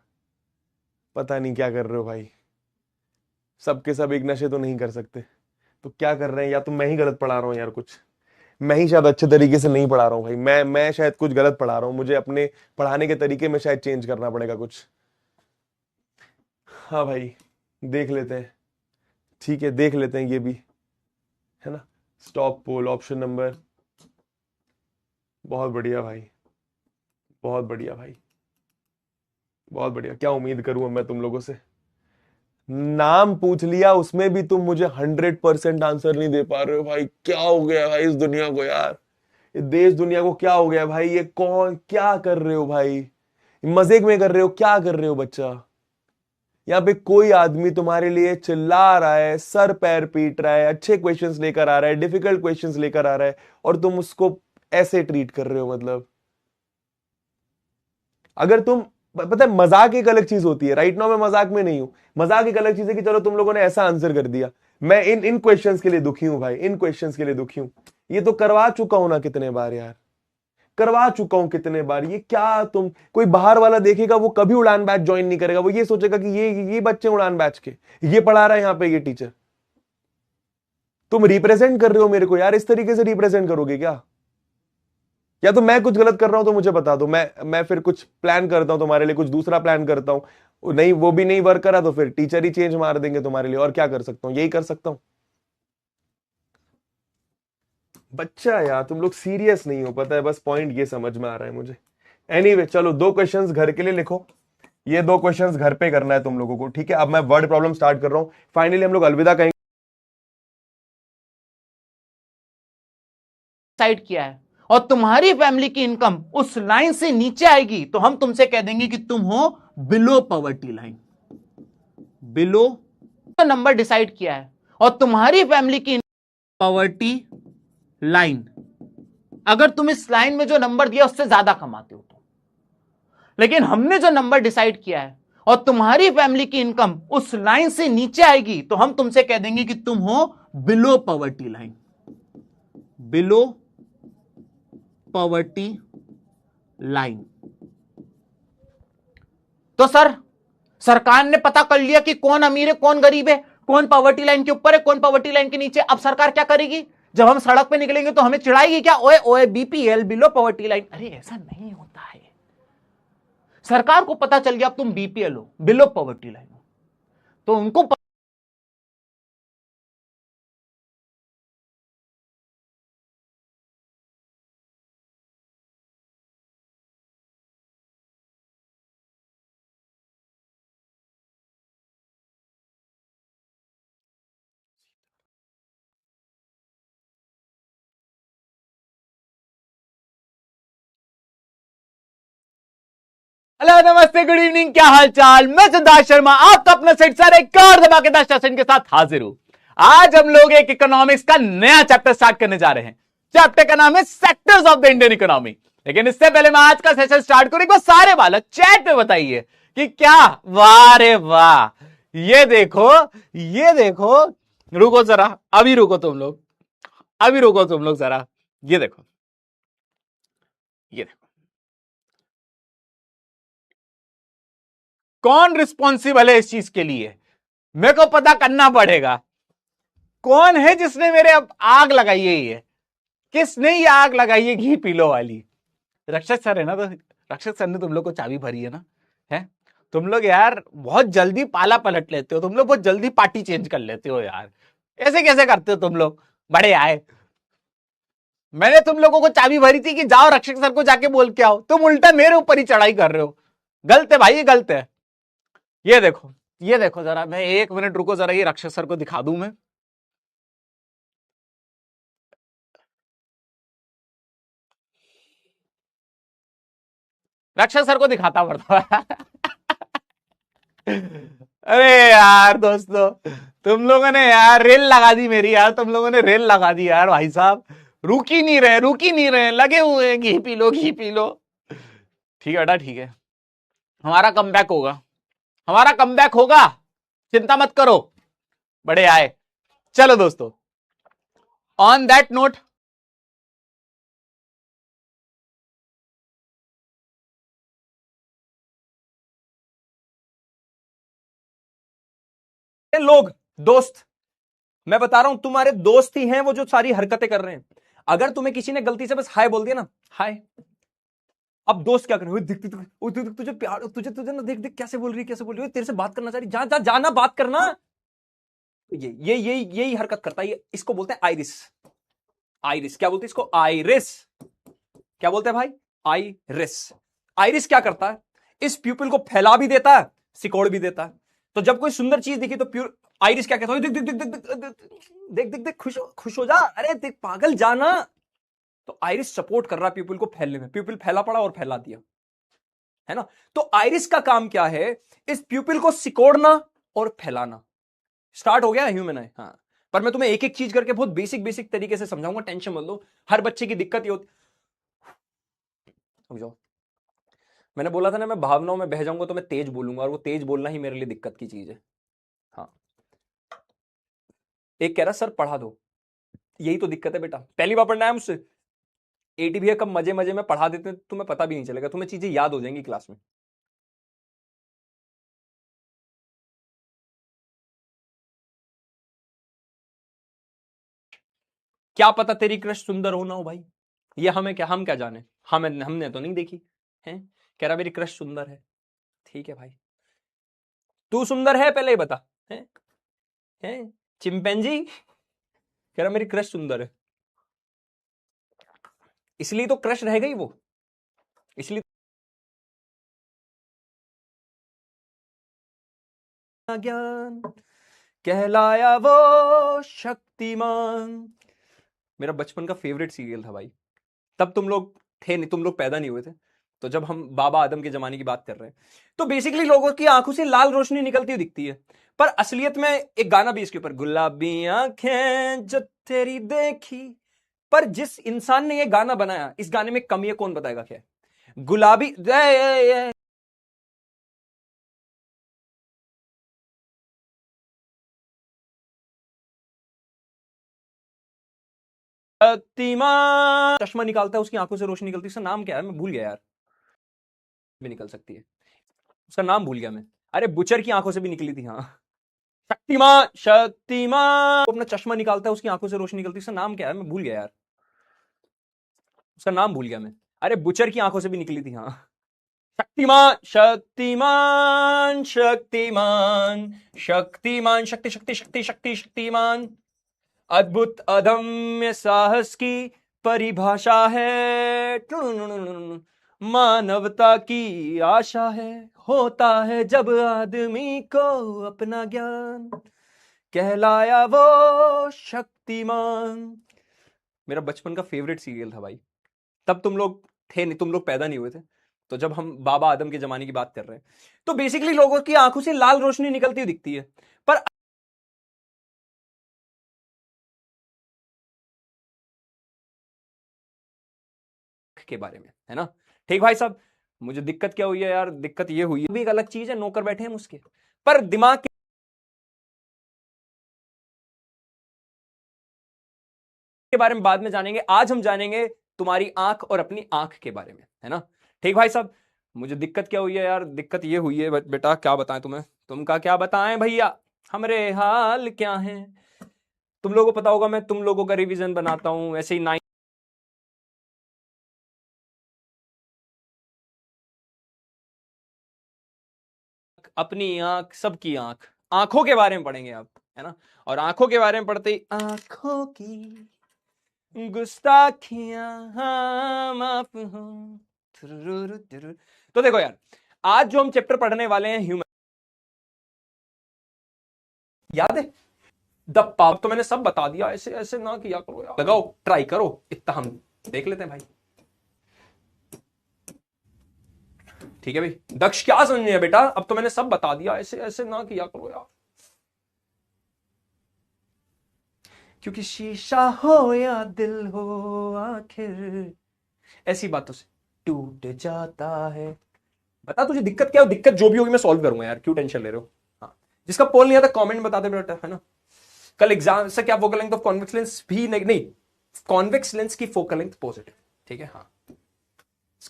पता नहीं क्या कर रहे हो भाई, सबके सब एक नशे तो नहीं कर सकते, तो क्या कर रहे हैं? या तो मैं ही गलत पढ़ा रहा हूं यार कुछ, मैं ही शायद अच्छे तरीके से नहीं पढ़ा रहा हूं भाई, मैं शायद कुछ गलत पढ़ा रहा हूं, मुझे अपने पढ़ाने के तरीके में शायद चेंज करना पड़ेगा कुछ। हाँ भाई, देख लेते हैं, ठीक है देख लेते हैं ये भी, है ना? स्टॉप पोल ऑप्शन नंबर, बहुत बढ़िया भाई, बहुत बढ़िया भाई, बहुत बढ़िया। क्या उम्मीद करूं अब मैं तुम लोगों से? नाम पूछ लिया, उसमें भी तुम मुझे 100% आंसर नहीं दे पा रहे हो भाई। क्या हो गया भाई इस दुनिया को यार, ये देश दुनिया को क्या हो गया भाई? ये कौन, क्या कर रहे हो भाई? मजाक में कर रहे हो? क्या कर रहे हो बच्चा? यहाँ पे कोई आदमी तुम्हारे लिए चिल्ला रहा है, सर पैर पीट रहा है, अच्छे क्वेश्चंस लेकर आ रहा है, डिफिकल्ट क्वेश्चंस लेकर आ रहा है, और तुम उसको ऐसे ट्रीट कर रहे हो। मतलब अगर तुम, पता है मजाक एक अलग चीज होती है, राइट नाउ मैं मजाक में नहीं हूं। मजाक एक अलग चीज है कि चलो तुम लोगों ने ऐसा आंसर कर दिया, मैं इन इन क्वेश्चंस के लिए दुखी हूं भाई, इन क्वेश्चंस के लिए दुखी हूं। ये तो करवा चुका हूं ना कितने बार यार, करवा चुका हूं कितने बार। ये क्या, तुम कोई बाहर वाला देखेगा वो कभी उड़ान बैच ज्वाइन नहीं करेगा, वो ये सोचेगा कि ये बच्चे उड़ान बैच के, ये पढ़ा रहा है यहाँ पे ये टीचर। तुम रिप्रेजेंट कर रहे हो मेरे को यार, इस तरीके से रिप्रेजेंट करोगे क्या? या तो मैं कुछ गलत कर रहा हूं तो मुझे बता दो, मैं फिर कुछ प्लान करता हूं तुम्हारे लिए, कुछ दूसरा प्लान करता हूं, नहीं वो भी नहीं वर्क करा तो फिर टीचर ही चेंज मार देंगे तुम्हारे लिए, और क्या कर सकता हूं? यही कर सकता हूं। बच्चा यार तुम लोग सीरियस नहीं हो, पता है, बस पॉइंट ये समझ में आ रहा है मुझे। एनीवे चलो 2 क्वेश्चंस घर के लिए लिखो, ये 2 क्वेश्चंस घर पे करना है तुम लोगों को, ठीक है? अब मैं वर्ड प्रॉब्लम स्टार्ट कर रहा हूं, फाइनली हम लोग अलविदा कहेंगे। डिसाइड किया है और तुम्हारी फैमिली की इनकम उस लाइन से नीचे आएगी तो हम तुमसे कह देंगे कि तुम हो below poverty line. Below number decide किया है और तुम्हारी फैमिली की पॉवर्टी लाइन, अगर तुम इस लाइन में जो नंबर दिया उससे ज्यादा कमाते हो तो, लेकिन हमने जो नंबर डिसाइड किया है और तुम्हारी फैमिली की इनकम उस लाइन से नीचे आएगी तो हम तुमसे कह देंगे कि तुम हो below poverty line. Below poverty line. तो सर, सरकार ने पता कर लिया कि कौन अमीर है कौन गरीब है, कौन पॉवर्टी लाइन के ऊपर है कौन पॉवर्टी लाइन के नीचे। अब सरकार क्या करेगी? जब हम सड़क पे निकलेंगे तो हमें चिढ़ाएगी क्या? ओए ओए बीपीएल, बिलो पॉवर्टी लाइन। अरे ऐसा नहीं होता है, सरकार को पता चल गया अब तुम बीपीएल हो, बिलो पॉवर्टी लाइन हो, तो उनको हेलो नमस्ते गुड इवनिंग, क्या हाल चाल। मैं सिद्धार्थ शर्मा आपका अपना सेट सर एक और धमाकेदार सेशन के साथ हाजिर हूं। आज हम लोग एक इकोनॉमिक्स का नया चैप्टर स्टार्ट करने जा रहे हैं। चैप्टर का नाम है sectors of the Indian economy. लेकिन इससे पहले मैं आज का सेशन स्टार्ट करूं, एक बार सारे बालक चैट में बताइए कि क्या वाह रे वाह, ये देखो ये देखो। रुको जरा, अभी रुको तुम लोग, अभी रुको तुम लोग जरा। ये देखो, ये देखो, कौन रिस्पॉन्सिबल है इस चीज के लिए? मेरे को पता करना पड़ेगा। कौन है जिसने मेरे अब आग लगाई है? ये किसने ये आग लगाई है घी पीलो वाली? रक्षक सर है ना, तो रक्षक सर ने तुम लोग को चाबी भरी है ना। है तुम लोग यार बहुत जल्दी पाला पलट लेते हो, तुम लोग बहुत जल्दी पार्टी चेंज कर लेते हो यार। ऐसे कैसे करते हो तुम लोग? बड़े आए, मैंने तुम लोगों को चाबी भरी थी कि जाओ रक्षक सर को जाके बोल के आओ, तुम उल्टा मेरे ऊपर ही चढ़ाई कर रहे हो। गलत है भाई, ये गलत है। ये देखो, ये देखो जरा, मैं 1 मिनट रुको जरा, ये रक्षक सर को दिखा दूं मैं। रक्षक सर को दिखाता पड़ता। अरे यार दोस्तों, तुम लोगों ने यार रेल लगा दी मेरी यार, तुम लोगों ने रेल लगा दी यार भाई साहब। रुक ही नहीं रहे, रुक ही नहीं रहे, लगे हुए हैं घी पी लो घी पी लो। ठीक है बेटा, ठीक है, हमारा कमबैक होगा, हमारा कमबैक होगा, चिंता मत करो। बड़े आए। चलो दोस्तों, ऑन दैट नोट लोग दोस्त, मैं बता रहा हूं तुम्हारे दोस्त ही हैं वो जो सारी हरकतें कर रहे हैं। अगर तुम्हें किसी ने गलती से बस हाय बोल दिया ना, हाय, अब दोस्त क्या करे? देख देख देख, तुझे प्यार, तुझे तुझे ना, देख देख कैसे बोल रही है, कैसे बोल रही है, तेरे से बात करना चाह रही, जा जा जाना बात करना। यही हरकत करता है ये। इसको बोलते हैं आइरिस। आइरिस क्या बोलते हैं इसको? आइरिस। क्या बोलते हैं भाई? आइरिस। आइरिस क्या करता है? इस प्यूपिल को फैला भी देता है, सिकोड़ भी देता है। तो जब कोई सुंदर चीज दिखी तो आइरिस क्या कहता है? देख देख देख देख देख देख देख, खुश हो जा, अरे देख पागल, जाना। तो आइरिस सपोर्ट कर रहा है प्यूपिल को फैलने में। प्यूपिल फैला पड़ा और फैला दिया, है ना। तो आइरिस का काम क्या है? इस प्यूपिल को सिकोड़ना और फैलाना। स्टार्ट हो गया ह्यूमन आई। हाँ, पर मैं तुम्हें एक एक चीज करके बहुत बेसिक बेसिक तरीके से समझाऊंगा, टेंशन मत लो। हर बच्चे की दिक्कत ये होती। समझो, मैंने बोला था ना, मैं भावनाओं में बह जाऊंगा तो मैं तेज बोलूंगा, और वो तेज बोलना ही मेरे लिए दिक्कत की चीज है। हाँ, एक कह रहा सर पढ़ा दो, यही तो दिक्कत है बेटा। पहली बार पढ़ना है मुझसे, एटी भैया कब मजे मजे में पढ़ा देते हैं, तुम्हें पता भी नहीं चलेगा, तुम्हें चीजें याद हो जाएंगी क्लास में। क्या पता तेरी क्रश सुंदर हो ना हो भाई, ये हमें क्या, हम क्या जाने, हमने तो नहीं देखी है। कह रहा मेरी क्रश सुंदर है। ठीक है भाई, तू सुंदर है पहले ही बता। है चिंपैंजी कह रहा मेरी क्रश सुंदर है, इसलिए तो क्रश रह गई वो, इसलिए ज्ञान कहलाया वो शक्तिमान। मेरा बचपन का फेवरेट सीरियल था भाई। तब तुम लोग थे नहीं, तुम लोग पैदा नहीं हुए थे। तो जब हम बाबा आदम के जमाने की बात कर रहे हैं, तो बेसिकली लोगों की आंखों से लाल रोशनी निकलती हुई दिखती है। पर असलियत में एक गाना भी इसके ऊपर, गुलाबी आंखें जो तेरी देखी। पर जिस इंसान ने ये गाना बनाया, इस गाने में कमी है, कौन बताएगा क्या है? गुलाबी चश्मा निकालता है, उसकी आंखों से रोशनी निकलती है, उसका नाम क्या है? मैं भूल गया यार। भी निकल सकती है, उसका नाम भूल गया मैं। अरे बुचर की आंखों से भी निकली थी। हाँ, शक्तिमान, शक्तिमान अपना चश्मा निकालता है, उसकी आंखों से रोशनी निकलती है, उसका नाम क्या है? मैं भूल गया यार, उसका नाम भूल गया मैं। अरे बुचर की आंखों से भी निकली थी। हाँ, शक्तिमान, शक्तिमान, शक्तिमान, शक्तिमान, शक्ति शक्ति शक्ति शक्ति शक्तिमान। अद्भुत अदम्य साहस की परिभाषा है, मानवता की आशा है, होता है जब आदमी को अपना ज्ञान, कहलाया वो शक्तिमान। मेरा बचपन का फेवरेट सीरियल था भाई। तब तुम लोग थे नहीं, तुम लोग पैदा नहीं हुए थे। तो जब हम बाबा आदम के जमाने की बात कर रहे हैं तो बेसिकली लोगों की आंखों से लाल रोशनी निकलती हुई दिखती है, पर के बारे में, है ना? ठीक भाई साहब, मुझे दिक्कत क्या हुई है यार? दिक्कत ये हुई है, भी एक अलग चीज है, नौकर बैठे हैं उसके, पर दिमाग के बारे में बाद में जानेंगे। आज हम जानेंगे तुम्हारी आंख और अपनी आंख के बारे में, है ना? ठीक भाई साहब, मुझे दिक्कत क्या हुई है यार? दिक्कत ये हुई है बेटा, क्या बताएं तुम्हें, तुमका क्या बताएं भैया, हमरे हाल क्या है। तुम लोगों को पता होगा मैं तुम लोगों का रिवीजन बनाता हूं ऐसे ही 9 अपनी आंख, सबकी आंख, आंखों के बारे में पढ़ेंगे आप, है ना? और आंखों के बारे में पढ़ते ही आंखों की गुस्ताखियां हाँ माफ हो। तो देखो यार, आज जो हम चैप्टर पढ़ने वाले हैं ह्यूमन, याद है द पावर, तो मैंने सब बता दिया, ऐसे ऐसे ना किया करो यार, लगाओ ट्राई करो, इतना हम देख लेते हैं भाई। ठीक है भाई, दक्ष क्या समझे बेटा? अब तो मैंने सब बता दिया, ऐसे ऐसे ना किया करो यार, क्योंकि शीशा हो या दिल हो आखिर ऐसी बातों से टूट जाता है। बता तुझे दिक्कत क्या हो? दिक्कत जो भी होगी मैं सॉल्व करूंगा यार, क्यों टेंशन ले रहे हो? हाँ, जिसका पोल नहीं आता कमेंट बता दे बेटा, है ना? कल एग्जाम से क्या focal length of convex lens भी नहीं, कॉन्वेक्स लेंस की फोकल लेंथ पॉजिटिव, ठीक है? हाँ,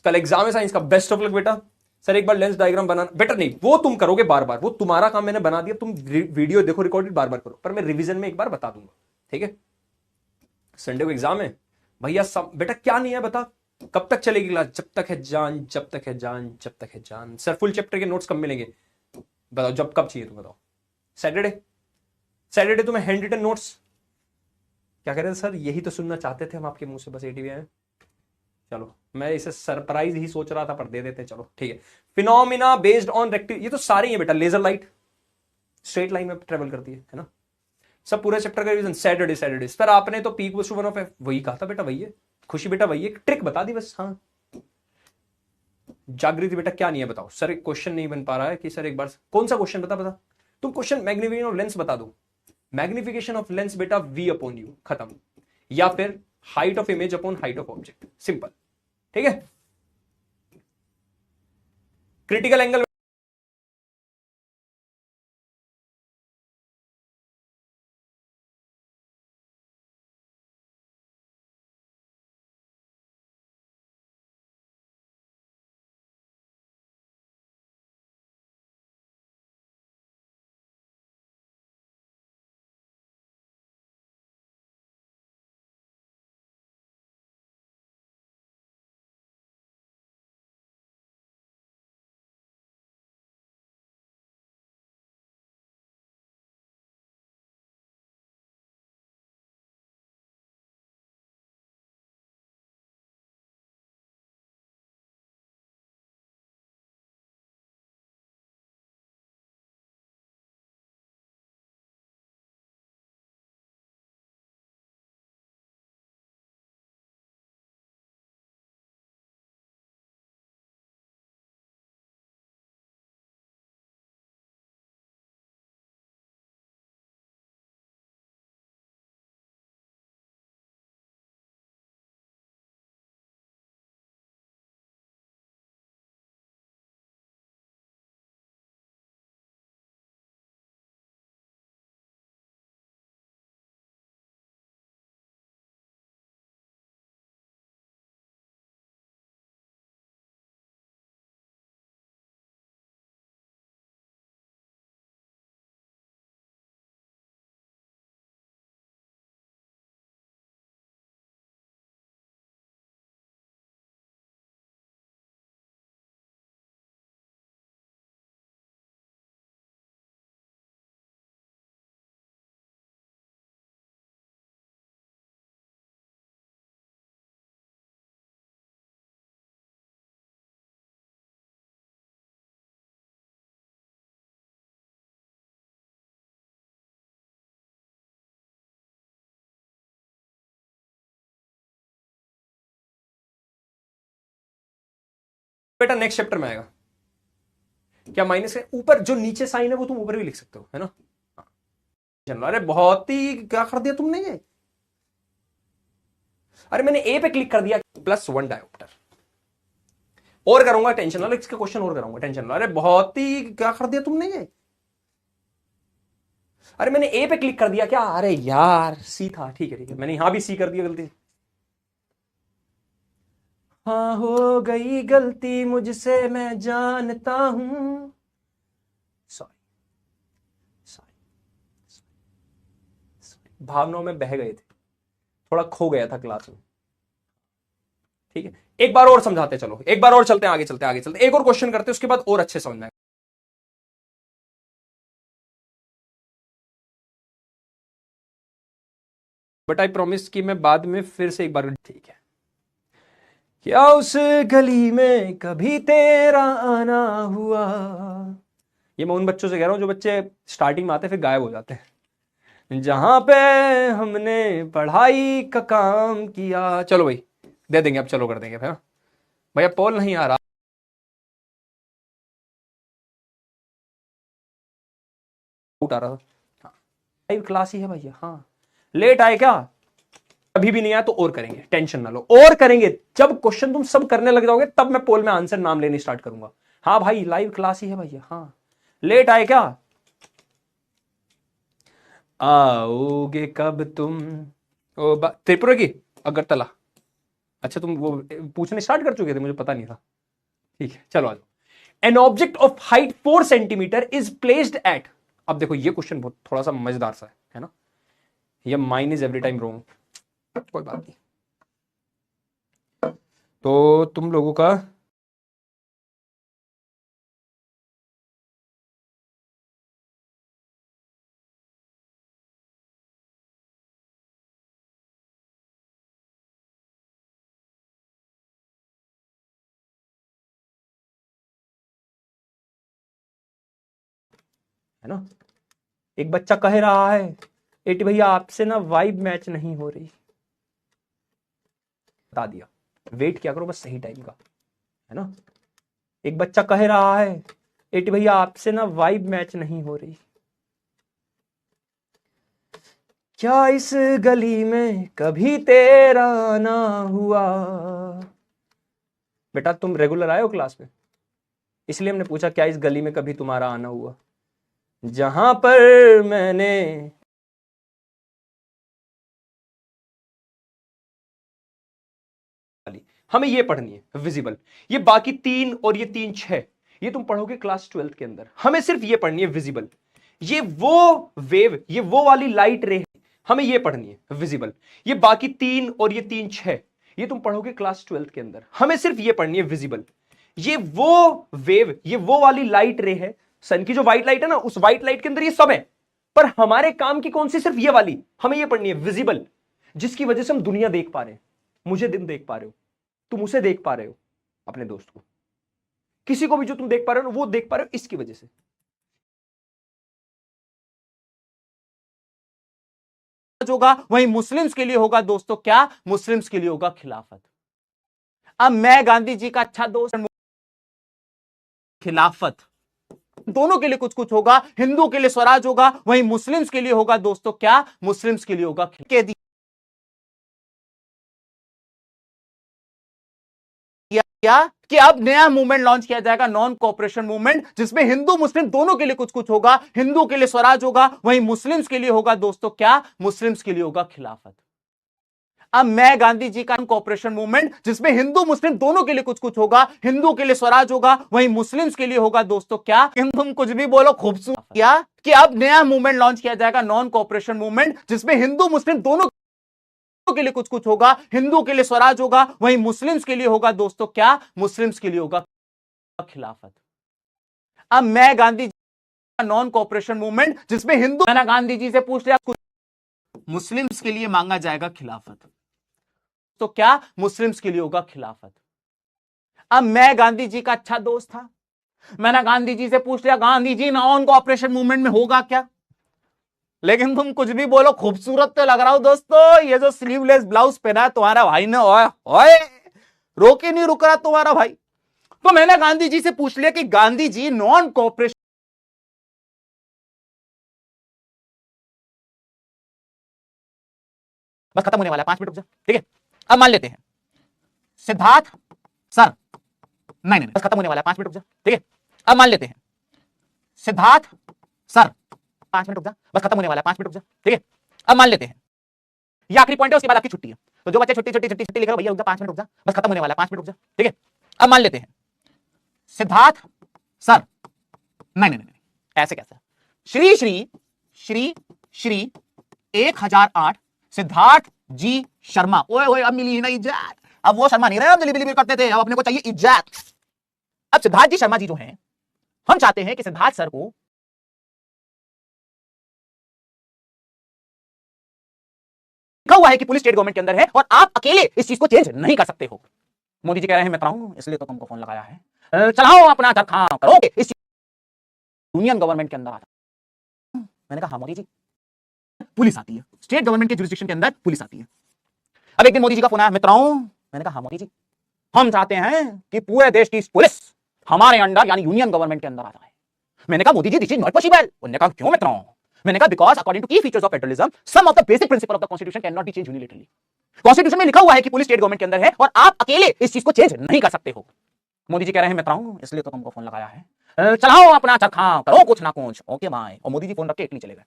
कल एग्जाम है साइंस का, बेस्ट ऑफ लक बेटा। सर एक बार लेंस डायग्राम बनाना, बेटर नहीं, वो तुम करोगे बार बार, वो तुम्हारा काम मैंने बना दिया, तुम वीडियो देखो रिकॉर्डेड बार बार करो, पर मैं रिवीजन में एक बार बता दूंगा, ठीक है? संडे को एग्जाम है भैया, सब बेटा क्या नहीं है बता, कब तक चलेगी क्लास? जब तक है जान, जब तक है जान, जब तक है जान। सर फुल चैप्टर के नोट्स कब मिलेंगे? बताओ जब, कब चाहिए तुम बताओ? सैटरडे, सैटरडे तुम्हें हैंड रिटन नोट्स, क्या कह रहे थे सर? यही तो सुनना चाहते थे हम आपके मुंह से, बस एटीवी आए। चलो मैं इसे सरप्राइज ही सोच रहा था, पर दे देते, चलो ठीक है। फिनोमिना बेस्ड ऑन रेक्टिव, ये तो सारे ही है बेटा। लेजर लाइट स्ट्रेट लाइन में ट्रेवल करती है ना? सब पूरे चैप्टर का रिवीजन सैटरडे, सैटरडे। पर आपने तो पीक वन ऑफ वही कहा था बेटा, वही है खुशी बेटा, वही है, ट्रिक बता दी बस। हाँ जागृति बेटा क्या नहीं है बताओ? सर एक क्वेश्चन नहीं बन पा रहा है कि सर एक बार कौन सा क्वेश्चन बता बता, तुम क्वेश्चन मैग्निफिकेशन ऑफ लेंस बता दो। मैग्निफिकेशन ऑफ लेंस बेटा वी अपॉन यू, खत्म। या फिर height of image upon height of object, simple, ठीक है? क्रिटिकल एंगल बेटा नेक्स्ट चैप्टर में आएगा। क्या माइनस है ऊपर जो नीचे साइन है वो तुम ऊपर भी लिख सकते हो, है ना। चलो, अरे बहुत ही क्या कर दिया तुमने ये, अरे मैंने ए पे क्लिक कर दिया, +1 डायोप्टर। और करूंगा, टेंशन लो, इसका क्वेश्चन और कराऊंगा, टेंशन लो। अरे बहुत ही क्या कर दिया तुमने ये, अरे मैंने ए पे क्लिक कर दिया क्या, अरे यार सी था, ठीक है ठीक है, मैंने यहां भी सी कर दिया गलती से। हाँ हो गई गलती मुझसे मैं जानता हूं, सॉरी सॉरी, भावनाओं में बह गए थे, थोड़ा खो गया था क्लास में, ठीक है। एक बार और समझाते, चलो एक बार और चलते हैं, आगे चलते आगे चलते, एक और क्वेश्चन करते हैं, उसके बाद और अच्छे समझ में आएगा। बट आई प्रॉमिस कि मैं बाद में फिर से एक बार, ठीक है। क्या उस गली में कभी तेरा आना हुआ, ये मैं उन बच्चों से कह रहा हूं जो बच्चे स्टार्टिंग में आते फिर गायब हो जाते हैं, जहां पे हमने पढ़ाई का काम किया। चलो भाई दे देंगे, अब चलो कर देंगे भैया, भैया पोल नहीं आ रहा, आउट आ रहा था, लाइव क्लास ही है भैया। हाँ लेट आए क्या, अभी भी नहीं आया तो और करेंगे, टेंशन ना लो, और करेंगे। जब क्वेश्चन तुम सब करने लग जाओगे तब मैं पोल में आंसर नाम लेने स्टार्ट करूंगा। हाँ भाई लाइव क्लास ही है भैया। हाँ लेट आए क्या, आओगे कब तुम, ओ त्रिपुरा की अगरतला, अच्छा तुम वो पूछने स्टार्ट कर चुके थे, मुझे पता नहीं था, ठीक है चलो आ जाओ। An object of height 4 centimetre is placed at, अब देखो ये क्वेश्चन बहुत थोड़ा सा मजेदार सा है ना, ये माइन इज एवरी टाइम रोंग, कोई बात नहीं। तो तुम लोगों का है ना, एक बच्चा कह रहा है एटी भैया आपसे ना वाइब मैच नहीं हो रही, बता दिया, वेट क्या करो बस सही टाइम का, है ना। एक बच्चा कह रहा है एटी भैया आपसे ना वाइब मैच नहीं हो रही, क्या इस गली में कभी तेरा ना हुआ। बेटा तुम रेगुलर आए हो क्लास में, इसलिए हमने पूछा क्या इस गली में कभी तुम्हारा आना हुआ, जहां पर मैंने हमें ये पढ़नी है विजिबल, ये बाकी 3 और ये 3 6 ये तुम पढ़ोगे क्लास 12th के अंदर, हमें सिर्फ ये पढ़नी है विजिबल, ये वो वेव, ये वो वाली लाइट रे, हमें ये पढ़नी है विजिबल, ये बाकी 3 और ये 3 6 ये तुम पढ़ोगे क्लास 12th के अंदर, हमें सिर्फ ये पढ़नी है विजिबल, ये वो वेव, ये वो वाली लाइट रे है, सन की जो व्हाइट लाइट है ना, उस व्हाइट लाइट के अंदर ये सब है, पर हमारे काम की कौन सी, सिर्फ ये वाली, हमें ये पढ़नी है विजिबल, जिसकी वजह से हम दुनिया देख पा रहे हैं, मुझे दिन देख पा रहे हो, तुम उसे देख पा रहे हो, अपने दोस्त को, किसी को भी जो तुम देख पा रहे हो वो देख पा रहे हो, इसकी वजह से। होगा वही मुस्लिम्स के लिए होगा दोस्तों, क्या मुस्लिम्स के लिए होगा खिलाफत। अब मैं गांधी जी का अच्छा दोस्त, खिलाफत दोनों के लिए कुछ कुछ होगा, हिंदू के लिए स्वराज होगा, वहीं मुस्लिम्स के लिए होगा दोस्तों, क्या मुस्लिम्स के लिए होगा क्या कि अब नया मूवमेंट लॉन्च किया जाएगा, नॉन कॉपरेशन मूवमेंट, जिसमें हिंदू मुस्लिम दोनों के लिए कुछ कुछ होगा, हिंदू के लिए स्वराज होगा, वहीं मुस्लिम्स के लिए होगा दोस्तों, क्या मुस्लिम्स के लिए होगा खिलाफत। अब मैं गांधी जी का कॉपरेशन मूवमेंट, जिसमें हिंदू मुस्लिम दोनों के लिए कुछ कुछ होगा, हिंदू के लिए स्वराज होगा, वहीं मुस्लिम्स के लिए होगा दोस्तों, क्या तुम कुछ भी बोलो खूबसूरत, क्या कि अब नया मूवमेंट लॉन्च किया जाएगा, नॉन कॉपरेशन मूवमेंट, जिसमें हिंदू मुस्लिम दोनों के लिए कुछ कुछ होगा, हिंदू के लिए स्वराज होगा, वहीं मुस्लिम्स के लिए होगा दोस्तों, क्या मुस्लिम्स के लिए होगा खिलाफत। अब मैं गांधी जी का नॉन कॉपरेशन मूवमेंट, जिसमें हिंदू, मैंने गांधी जी से पूछ लिया, मुस्लिम्स के लिए मांगा जाएगा खिलाफत, तो क्या मुस्लिम्स के लिए होगा खिलाफत। अब मैं गांधी जी का अच्छा दोस्त था, मैंने गांधी जी से पूछ लिया Gandhi ji non cooperation movement में होगा क्या, लेकिन तुम कुछ भी बोलो खूबसूरत तो लग रहा हो दोस्तों, ये जो स्लीवलेस ब्लाउज पहना है तुम्हारा भाई ने, ओए ओए रोके नहीं रुक रहा तुम्हारा भाई, तो मैंने गांधी जी से पूछ लिया कि गांधी जी नॉन कोऑपरेशन बस खत्म होने वाला है, 5 मिनट रुक जा, ठीक है। अब मान लेते हैं सिद्धार्थ सर, नहीं बस खत्म होने वाला है, 5 मिनट रुक जा, ठीक है। अब मान लेते हैं सिद्धार्थ सर, 5 मिनट रुक जा, बस खत्म होने वाला है, 5 मिनट रुक जा, ठीक है। अब मान लेते हैं ये आखिरी पॉइंट है, उसके बाद आपकी छुट्टी है। तो जो बच्चे छुट्टी छुट्टी छुट्टी छुट्टी लिख रहे हो भैया रुक जा, 5 मिनट रुक जा, बस खत्म होने वाला है, 5 मिनट रुक जा, ठीक है। अब मान लेते हैं सिद्धार्थ सर, नहीं ऐसे कैसे, श्री श्री श्री श्री 1008 सिद्धार्थ जी शर्मा। ओए ओए अब मिली ही ना इज्जत, अब वो शर्मा नहीं रहे, हम दिली करते थे, अब अपने को चाहिए इज्जत। अब सिद्धार्थ जी शर्मा जी जो हैं, हम चाहते हैं कि सिद्धार्थ सर को लिखा हुआ है कि पुलिस स्टेट गवर्नमेंट के अंदर है और आप अकेले इस चीज को चेंज नहीं कर सकते हो। मोदी जी कह रहे हैं मैं कराऊं, इसलिए तो तुमको फोन लगाया है, चलाओ अपना चरखा, करोगे इस यूनियन गवर्नमेंट के अंदर आता। मैंने कहा मोदी जी पुलिस आती है, स्टेट गवर्नमेंट के जुरिस्डिक्शन के अंदर पुलिस आती है। अब एक दिन मोदी जी का फोन आया, मित्रों, मैंने कहा मोदी जी हम चाहते हैं कि पूरे देश की पुलिस हमारे अंडर यानी यूनियन गवर्नमेंट के अंदर आ जाए। मैंने कहा Modi ji this is not possible. उन्होंने कहा क्यों मित्रों? मैंने कहा because according to key features of federalism some of the basic principle of the constitution cannot be change unilaterally. Constitution में लिखा हुआ है कि पुलिस स्टेट गवर्नमेंट के अंदर है और आप अकेले इस चीज को चेंज नहीं कर सकते हो। मोदी जी कह रहे हैं मित्रों, इसलिए तो तुमको फोन लगाया है, चलाओ अपना चरखा, करो कुछ ना कुछ, ओके बाय। और मोदी जी फोन रख के इटली चले गए।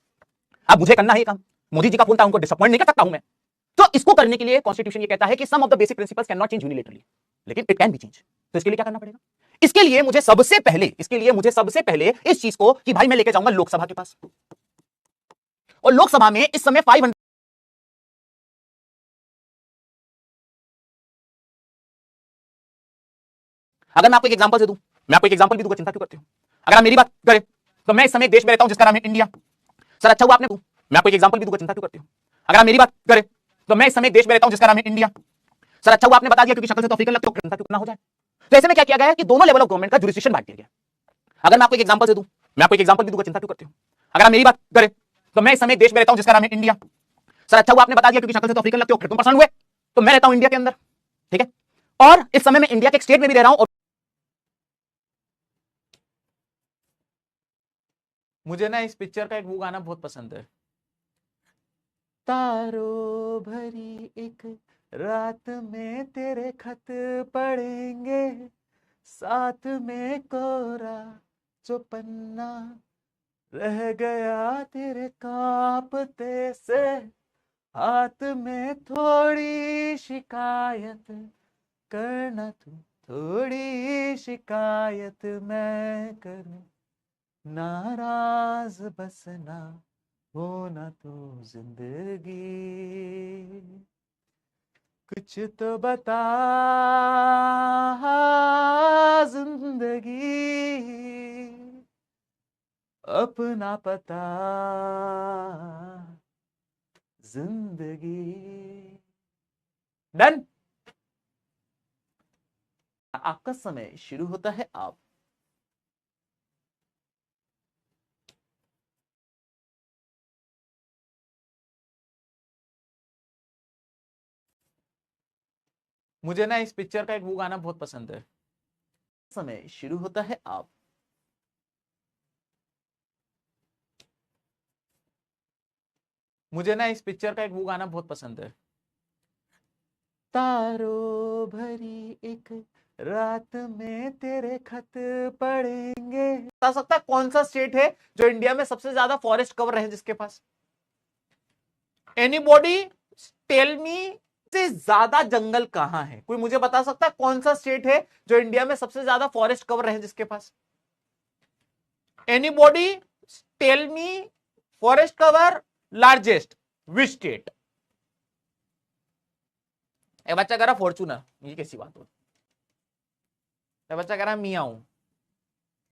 अब मुझे करना है काम, मोदी जी का फोन था, उनको डिसअपॉइंट नहीं कर सकता हूं मैं। तो इसको करने के लिए कॉन्स्टिट्यूशन ये कहता है कि some of the basic principles can not change unilaterally, लेकिन इट कैन बी चेंज। तो इसके लिए क्या करना पड़ेगा? इसके लिए मुझे सबसे पहले इस चीज को कि भाई मैं लेके जाऊंगा लोकसभा के पास, और लोकसभा में इस समय 500 अगर मैं आपको एक एग्जांपल दे दूं, मैं आपको एक एग्जांपल भी दूंगा, चिंता क्यों करते हो? अगर आप मेरी बात करें तो मैं इस समय एक देश में रहता हूं जिसका नाम है इंडिया। सर अच्छा हुआ आपने, मैं आपको एक एग्जांपल भी दूंगा, चिंता क्यों करते हो? अगर आप मेरी बात करें तो मैं इस समय एक देश में रहता हूं जिसका नाम है इंडिया। सर अच्छा हुआ आपने बता दिया, क्योंकि शक्ल से तो अफ्रीकन लगते हो, चिंता क्यों ना हो जाए। तो ऐसे में क्या किया गया है कि दोनों लेवल ऑफ गवर्नमेंट का जुरिस्डिक्शन बांट दिया गया। अगर मैं आपको एक एग्जांपल दे दूं, मैं आपको एक एग्जांपल भी दूंगा, चिंता क्यों करते हो? अगर आप मेरी बात करें तो मैं इस समय एक देश में रहता हूं जिसका नाम है इंडिया। सर अच्छा हुआ आपने बता दिया, क्योंकि शक्ल से तो अफ्रीकन लगते हो, फिर तुम परेशान हुए, तो मैं रहता हूं इंडिया के अंदर, ठीक है। और इस समय मैं इंडिया के एक स्टेट में भी रह रहा हूं। और मुझे ना इस पिक्चर का एक वो गाना बहुत पसंद है, तारों भरी एक रात में तेरे खत पढ़ेंगे, साथ में कोरा जो पन्ना रह गया तेरे कांपते से, हाथ में थोड़ी शिकायत करना तू, थोड़ी शिकायत मैं करूं, नाराज बस ना होना तो जिंदगी, कुछ तो बता जिंदगी, अपना पता जिंदगी। डन। आपका समय शुरू होता है अब। मुझे ना इस पिक्चर का एक वो गाना बहुत पसंद है, समय शुरू होता है अब। मुझे ना इस पिक्चर का एक वो गाना बहुत पसंद है, तारों भरी एक रात में तेरे खत पढ़ेंगे। बता सकता कौन सा स्टेट है जो इंडिया में सबसे ज्यादा फॉरेस्ट कवर है जिसके पास? एनीबॉडी टेल मी, से ज्यादा जंगल कहां है? कोई मुझे बता सकता है कौन सा स्टेट है जो इंडिया में सबसे ज्यादा फॉरेस्ट कवर है जिसके पास? Anybody tell me, forest cover largest which state? बच्चा कह रहा फॉर्चूनर, ये कैसी बात हो? बच्चा कह रहा मियाँ हूं,